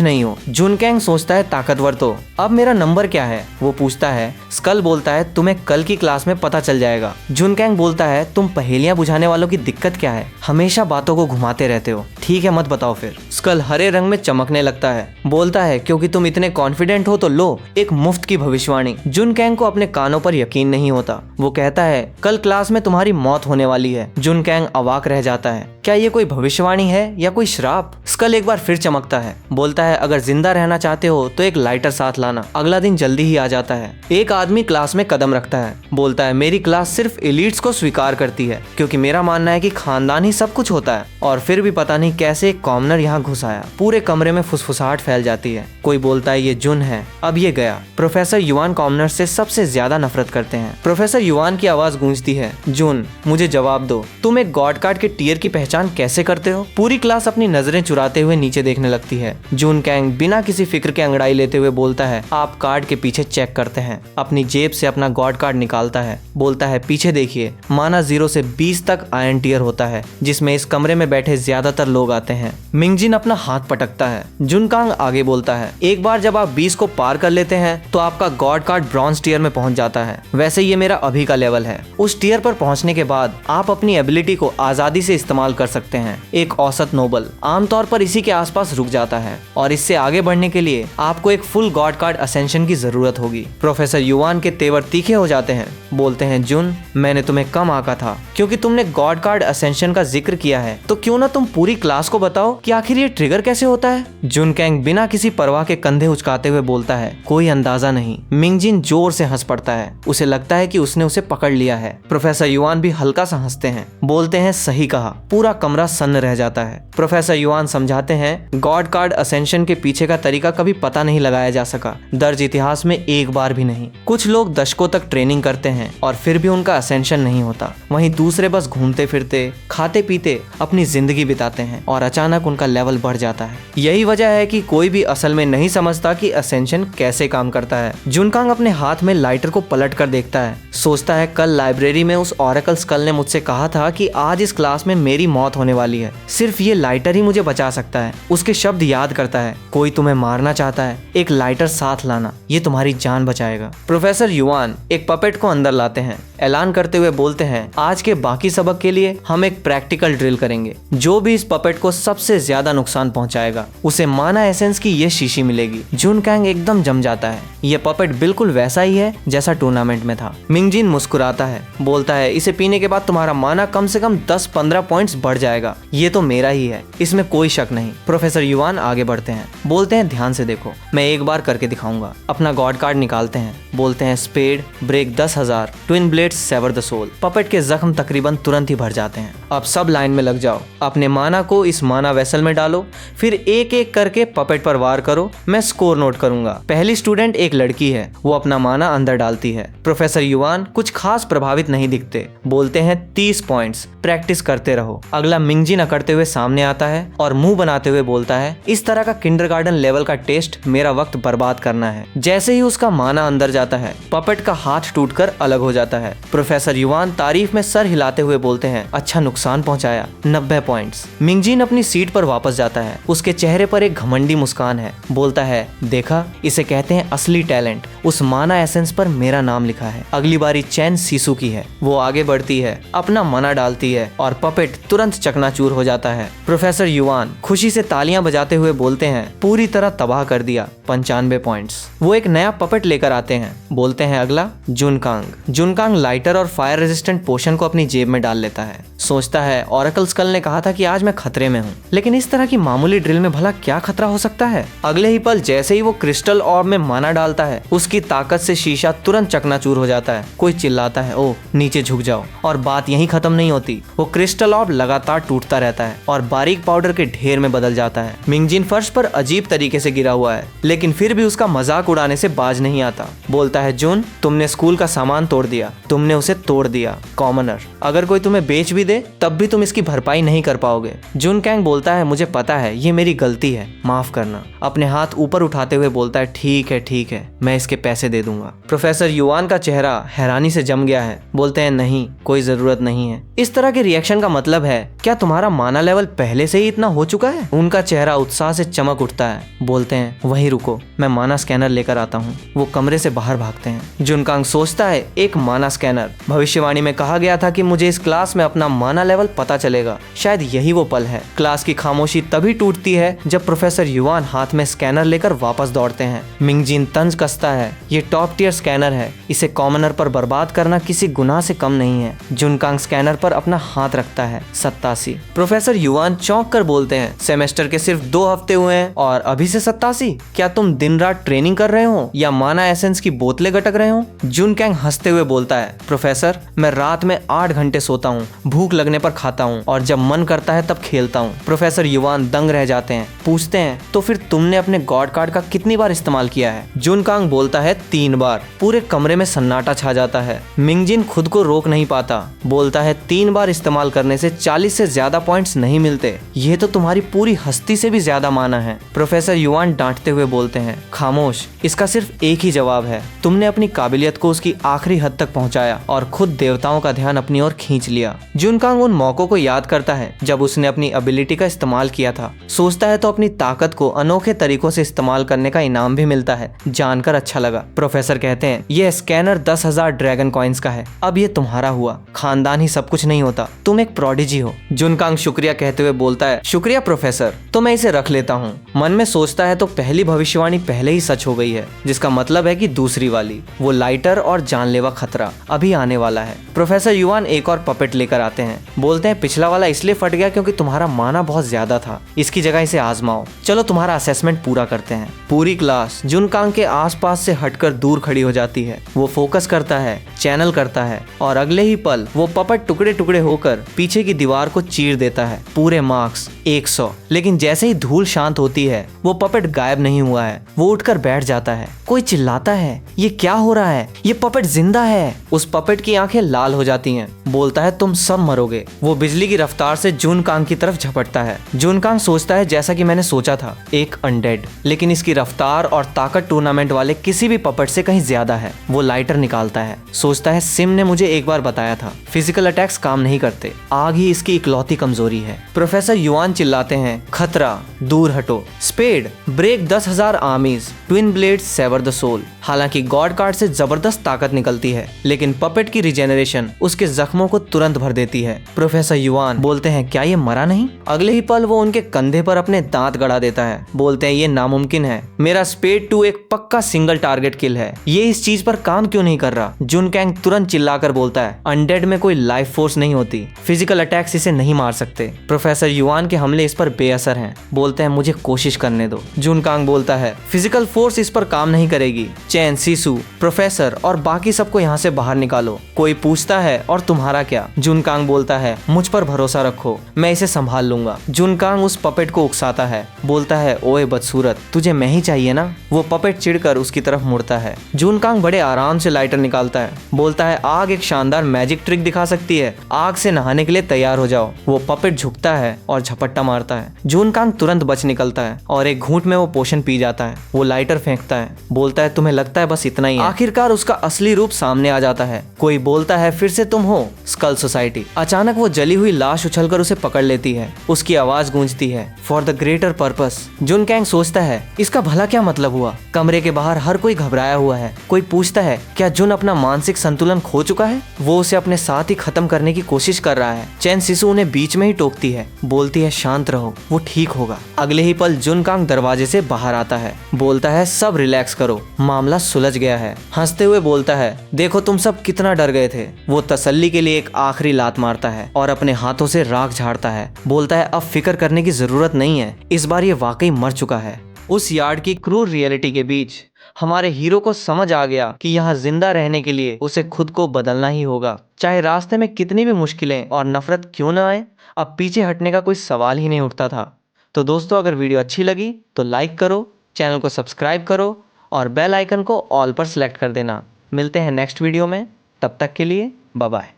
नहीं हो। जुनकैंग सोचता है ताकतवर तो अब मेरा नंबर क्या है? वो पूछता है। स्कल बोलता है तुम्हें कल की क्लास में पता चल जाएगा। जुनकैंग बोलता है तुम पहेलियां बुझाने वालों की दिक्कत क्या है? हमेशा बातों को घुमाते रहते हो। ठीक है मत बताओ फिर। स्कल हरे रंग में चमकने लगता है, बोलता है क्योंकि तुम इतने कॉन्फिडेंट हो तो लो एक मुफ्त की भविष्यवाणी। जुनकैंग को अपने कानों पर यकीन नहीं होता। वो कहता है कल क्लास में तुम्हारी मौत होने वाली है। जुनकैंग अवाक रह जाता है, क्या ये कोई भविष्यवाणी है या कोई श्राप? स्कल एक बार फिर चमकता है, बोलता है अगर जिंदा रहना चाहते हो तो एक लाइटर साथ लाना, अगला दिन जल्दी ही आ जाता है। एक आदमी क्लास में कदम रखता है, बोलता है मेरी क्लास सिर्फ एलिट्स को स्वीकार करती है क्योंकि मेरा मानना है कि खानदान ही सब कुछ होता है। और फिर भी पता नहीं कैसे एक कॉमनर यहाँ घुस आया। पूरे कमरे में फुसफुसाहट फैल जाती है। कोई बोलता है ये जुन है, अब ये गया। प्रोफेसर युआन कॉमनर से सबसे ज्यादा नफरत करते हैं। प्रोफेसर युआन की आवाज गूंजती है, जुन मुझे जवाब दो, तुम एक गॉड कार्ड के टीयर की पहचान कैसे करते हो? पूरी क्लास अपनी नजरें चुराते हुए नीचे देखने लगती है। जुनकैंग बिना किसी फिक्र के अंगड़ाई लेते हुए बोलता है आप कार्ड के पीछे चेक करते हैं। अपनी जेब से अपना गॉड कार्ड निकालता है, बोलता है पीछे देखिए, माना 0 से 20 तक आयरन टीयर होता है जिसमें इस कमरे में बैठे ज्यादातर लोग आते हैं। मिंगजिन अपना हाथ पटकता है। जुनकांग आगे बोलता है एक बार जब आप 20 को पार कर लेते हैं तो आपका गॉड कार्ड ब्रॉन्ज टीयर में पहुंच जाता है। वैसे ये मेरा अभी का लेवल है। उस टीयर पर पहुंचने के बाद आप अपनी एबिलिटी को आजादी से इस्तेमाल कर सकते हैं। एक औसत नोबल आमतौर पर इसी के आसपास रुक जाता है और इससे आगे बढ़ने के लिए आपको एक फुल गॉड कार्ड असेंशन की जरूरत होगी। प्रोफेसर युआन के तेवर तीखे हो जाते हैं, बोलते हैं जुन मैंने तुम्हें कम आंका था क्योंकि तुमने गॉड कार्ड असेंशन का जिक्र किया है, तो क्यों ना तुम पूरी क्लास को बताओ कि आखिर ये ट्रिगर कैसे होता है? जुनकैंग बिना किसी परवाह के कंधे उचकाते हुए बोलता है कोई अंदाजा नहीं। मिंगजिन जोर से हंस पड़ता है, उसे लगता है कि उसने उसे पकड़ लिया है। प्रोफेसर युआन भी हल्का सा हंसते हैं, बोलते हैं सही कहा, पूरा कमरा सन्न रह जाता है। प्रोफेसर युआन समझाते हैं गॉड कार्ड असेंशन के पीछे का तरीका कभी पता नहीं लगाया जा सका, दर्ज इतिहास में एक बार भी नहीं। कुछ लोग दशकों तक ट्रेनिंग करते हैं और फिर भी उनका असेंशन नहीं होता, वहीं दूसरे बस घूमते फिरते खाते पीते अपनी जिंदगी बिताते हैं और अचानक उनका लेवल बढ़ जाता है। यही वजह है कि कोई भी असल में नहीं समझता कि असेंशन कैसे काम करता है। जुनकांग अपने हाथ में लाइटर को पलट कर देखता है, सोचता है कल लाइब्रेरी में उस ऑरेकल स्कल ने मुझसे कहा था कि आज इस क्लास में मेरी मौत होने वाली है, सिर्फ ये लाइटर ही मुझे बचा सकता है। उसके शब्द याद करता है, कोई तुम्हें मारना चाहता है, एक लाइटर साथ लाना, ये तुम्हारी जान बचाएगा। प्रोफेसर युआन एक पपेट को अंदर लाते हैं, ऐलान करते हुए बोलते हैं आज के बाकी सबक के लिए हम एक प्रैक्टिकल ड्रिल करेंगे। जो भी इस पपेट को सबसे ज्यादा नुकसान पहुंचाएगा उसे माना एसेंस की ये शीशी मिलेगी। जुनकांग एकदम जम जाता है, ये पपेट बिल्कुल वैसा ही है जैसा टूर्नामेंट में था। मिंगजिन मुस्कुराता है, बोलता है इसे पीने के बाद तुम्हारा माना कम से कम 10-15 पॉइंट्स बढ़ जाएगा, ये तो मेरा ही है, इसमें कोई शक नहीं। प्रोफेसर युआन आगे बढ़ते हैं, बोलते हैं ध्यान से देखो, मैं एक बार करके दिखाऊंगा। अपना गॉड कार्ड निकालते हैं, बोलते हैं spade break 10,000, twin blades sever the soul. Puppet के जख्म तकरीबन तुरंत ही भर जाते हैं। अब सब लाइन में लग जाओ, अपने माना को इस माना वेसल में डालो, फिर एक एक करके पपेट पर वार करो, मैं स्कोर नोट करूंगा। पहली स्टूडेंट एक लड़की है, वो अपना माना अंदर डालती है। प्रोफेसर युआन कुछ खास प्रभावित नहीं दिखते, बोलते हैं 30 पॉइंट्स, प्रैक्टिस करते रहो। अगला मिंगजिन अकड़ते हुए सामने आता है और मुंह बनाते हुए बोलता है इस तरह का किंडरगार्टन लेवल का टेस्ट मेरा वक्त बर्बाद करना है। जैसे ही उसका माना अंदर जाता है पपेट का हाथ टूटकर अलग हो जाता है। प्रोफेसर युआन तारीफ में सर हिलाते हुए बोलते हैं अच्छा नुकसान पहुंचाया, 90 पॉइंट्स। मिंगजिन अपनी सीट पर वापस जाता है, उसके चेहरे पर एक घमंडी मुस्कान है, बोलता है देखा, इसे कहते हैं असली टैलेंट, उस माना एसेंस पर मेरा नाम लिखा है। अगली बारी चैन सीसू की है, वो आगे बढ़ती है, अपना माना डालती है और पपेट तुरंत चकनाचूर हो जाता है। प्रोफेसर युआन खुशी से तालियां बजाते हुए बोलते हैं पूरी तरह तबाह कर दिया, 95 पॉइंट्स। वो एक नया पपेट लेकर आते हैं, बोलते हैं अगला जुनकांग। जुनकांग लाइटर और फायर रेजिस्टेंट पोशन को अपनी जेब में डाल लेता है, सोचता है ऑरेकल स्कल ने कहा था कि आज मैं खतरे में हूँ, लेकिन इस तरह की मामूली ड्रिल में भला क्या खतरा हो सकता है। अगले ही पल जैसे ही वो क्रिस्टल ऑर्ब में माना डालता है उसकी ताकत से शीशा तुरंत चकनाचूर हो जाता है। कोई चिल्लाता है ओह नीचे झुक जाओ, और बात यहीं खत्म नहीं होती। वो क्रिस्टल ऑर्ब लगातार टूटता रहता है और बारीक पाउडर के ढेर में बदल जाता है। मिंगजिन फर्श पर अजीब तरीके से गिरा हुआ है, लेकिन फिर भी उसका मजाक उड़ाने से बाज नहीं आता। बोलता है जुन तुमने स्कूल का सामान तोड़ दिया, तुमने उसे तोड़ दिया, कॉमनर, अगर कोई तुम्हें बेच भी दे तब भी तुम इसकी भरपाई नहीं कर पाओगे। जुनकांग बोलता है मुझे पता है ये मेरी गलती है, माफ करना। अपने हाथ ऊपर उठाते हुए बोलता है ठीक है, मैं इसके पैसे दे दूंगा। प्रोफेसर युआन का चेहरा हैरानी से जम गया है, बोलते हैं नहीं, कोई जरूरत नहीं है। इस तरह के रिएक्शन का मतलब है क्या तुम्हारा माना लेवल पहले से ही इतना हो चुका है? उनका चेहरा उत्साह से चमक उठता है, बोलते हैं वहीं रुको, मैं माना स्कैनर लेकर आता हूँ। वो कमरे से बाहर भागते हैं। जुनकांग सोचता है एक माना स्कैनर, भविष्यवाणी में कहा गया था कि मुझे इस क्लास में अपना माना लेवल पता चलेगा, शायद यही वो पल है। क्लास की खामोशी तभी टूटती है जब प्रोफेसर युआन हाथ में स्कैनर लेकर वापस दौड़ते हैं। मिंगजिन तंज कसता है, ये टॉप टियर स्कैनर है, इसे कॉमनर पर बर्बाद करना किसी गुनाह से कम नहीं है। जुनकांग स्कैनर पर अपना हाथ रखता है, 87। प्रोफेसर युआन चौंक कर बोलते हैं सेमेस्टर के सिर्फ 2 हफ्ते हुए हैं और अभी से 87? क्या तुम दिन रात ट्रेनिंग कर रहे हो या माना एसेंस की बोतलें गटक रहे हो? जुनकांग हंसते हुए बोलता है प्रोफेसर मैं रात में 8 घंटे सोता हूँ, भूख लगने पर खाता हूँ और जब मन करता है तब खेलता हूँ। प्रोफेसर युआन दंग रह जाते हैं, पूछते हैं तो फिर तुमने अपने गॉड कार्ड का कितनी बार इस्तेमाल किया है? जुनकांग बोलता है 3 बार। पूरे कमरे में सन्नाटा छा जाता है। मिंगजिन खुद को रोक नहीं पाता, बोलता है 3 बार इस्तेमाल करने से 40 से ज्यादा पॉइंट्स नहीं मिलते, ये तो तुम्हारी पूरी हस्ती से भी ज्यादा माना है। प्रोफेसर युआन डांटते हुए बोलते हैं खामोश, इसका सिर्फ एक ही जवाब है, तुमने अपनी काबिलियत को उसकी आखिरी हद तक पहुंचाया और खुद देवताओं का ध्यान अपनी ओर खींच लिया। जुनकांग उन मौकों को याद करता है जब उसने अपनी एबिलिटी का इस्तेमाल किया था, सोचता है तो अपनी ताकत को अनोखे तरीकों से इस्तेमाल करने का इनाम भी मिलता है, जानकर अच्छा लगा। प्रोफेसर कहते हैं यह स्कैनर 10,000 ड्रैगन कॉइन्स का है, अब ये तुम्हारा हुआ, खानदान ही सब कुछ नहीं होता, तुम एक प्रोडिजी हो। जुनकांग शुक्रिया कहते हुए बोलता है शुक्रिया प्रोफेसर, तो मैं इसे रख लेता हूँ। मन में सोचता है तो पहली भविष्यवाणी पहले ही सच हो गई है, जिसका मतलब है कि दूसरी वाली, वो लाइटर और जानलेवा खतरा अभी आने वाला है। प्रोफेसर युआन एक और पपेट लेकर आते हैं, बोलते हैं पिछला वाला इसलिए फट गया क्योंकि तुम्हारा माना बहुत ज्यादा था, इसकी जगह इसे आजमाओ, चलो तुम्हारा असेसमेंट पूरा करते हैं। पूरी क्लास जुनकांग के आसपास से हटकर दूर खड़ी हो जाती है। वो फोकस करता है, चैनल करता है और अगले ही पल वो पपेट टुकड़े टुकड़े होकर पीछे की दीवार दीवार को चीर देता है। पूरे मार्क्स 100। लेकिन जैसे ही धूल शांत होती है वो पपेट गायब नहीं हुआ है। वो उठकर बैठ जाता है। कोई चिल्लाता है, ये क्या हो रहा है? ये पपेट जिंदा है। उस पपेट की आंखें लाल हो जाती हैं। बोलता है तुम सब मरोगे। वो बिजली की रफ्तार से जुनकांग की तरफ झपटता है। जुनकांग सोचता है जैसा कि मैंने सोचा था, एक अनडेड। लेकिन इसकी रफ्तार और ताकत टूर्नामेंट वाले किसी भी पपेट से कहीं ज्यादा है। वो लाइटर निकालता है। सोचता है सिम ने मुझे एक बार बताया था, फिजिकल अटैक्स काम नहीं करते, आग ही इसकी इकलौती कमजोरी है। प्रोफेसर युआन चिल्लाते हैं, खतरा, दूर हटो। Spade, break 10,000 armies, twin blade sever the soul. हालांकि गॉड कार्ड से जबरदस्त ताकत निकलती है, लेकिन पपेट की रिजेनरेशन उसके जख्मों को तुरंत भर देती है। प्रोफेसर युआन बोलते हैं, क्या ये मरा नहीं? अगले ही पल वो उनके कंधे पर अपने दांत गड़ा देता है। बोलते हैं, ये नामुमकिन है। मेरा स्पेड 2 एक पक्का सिंगल टारगेट किल है। ये इस चीज पर काम क्यों नहीं कर रहा? जुनकैंग तुरंत चिल्लाकर बोलता है, अनडेड में कोई लाइफ फोर्स नहीं होती, फिजिकल अटैक्स इसे नहीं मार सकते। प्रोफेसर युआन के हमले इस पर बेअसर हैं। बोलते हैं, मुझे कोशिश करने दो। जुनकांग बोलता है, फिजिकल फोर्स इस पर काम नहीं करेगी। चैन, सीसू, प्रोफेसर और बाकी सबको यहाँ से बाहर निकालो। कोई पूछता है, और तुम्हारा क्या? जुनकांग बोलता है, मुझ पर भरोसा रखो, मैं इसे संभाल लूंगा। जुनकांग उस पपेट को उकसाता है। बोलता है, ओए बदसूरत, तुझे मैं ही चाहिए ना? वो पपेट चिढ़कर उसकी तरफ मुड़ता है। जुनकांग बड़े आराम से लाइटर निकालता है। बोलता है, आग एक शानदार मैजिक ट्रिक दिखा सकती है, आग से नहाने के लिए तैयार हो जाओ। वो पपेट झुकता है और झपट्टा मारता है। जुनकांग तुरंत बच निकलता है और एक घूंट में वो पोशन पी जाता है। वो लाइटर फेंकता है। बोलता है, तुम्हें लगता है बस इतना ही है? आखिरकार उसका असली रूप सामने आ जाता है। कोई बोलता है, फिर से तुम हो? Skull society. अचानक वो जली हुई लाश उछलकर उसे पकड़ लेती है। उसकी आवाज गूंजती है, फॉर द ग्रेटर पर्पस। जुनकैंग सोचता है, इसका भला क्या मतलब हुआ? कमरे के बाहर हर कोई घबराया हुआ है। कोई पूछता है, क्या जुन अपना मानसिक संतुलन खो चुका है? वो उसे अपने साथ ही खत्म करने की कोशिश कर रहा है। चैन सिसु उन्हें बीच में ही टोकती है। बोलती है, शांत रहो, वो ठीक होगा। अगले ही पल जुनकांग दरवाजे से बाहर आता है। बोलता है, सब रिलैक्स करो, मामला सुलझ गया है। हंसते हुए बोलता है, देखो तुम सब कितना डर गए थे। वो तसल्ली के लिए एक आखिरी लात मारता है और अपने हाथों से राख झाड़ता है। बोलता है, अब फिक्र करने की जरूरत नहीं है, इस बार ये वाकई मर चुका है। उस यार्ड की क्रूर रियलिटी के बीच हमारे हीरो को समझ आ गया कि यहाँ जिंदा रहने के लिए उसे खुद को बदलना ही होगा, चाहे रास्ते में कितनी भी मुश्किलें और नफरत क्यों न आए। अब पीछे हटने का कोई सवाल ही नहीं उठता था। तो दोस्तों, अगर वीडियो अच्छी लगी तो लाइक करो, चैनल को सब्सक्राइब करो और बेल आइकन को ऑल पर सेलेक्ट कर देना। मिलते हैं नेक्स्ट वीडियो में, तब तक के लिए बाय बाय।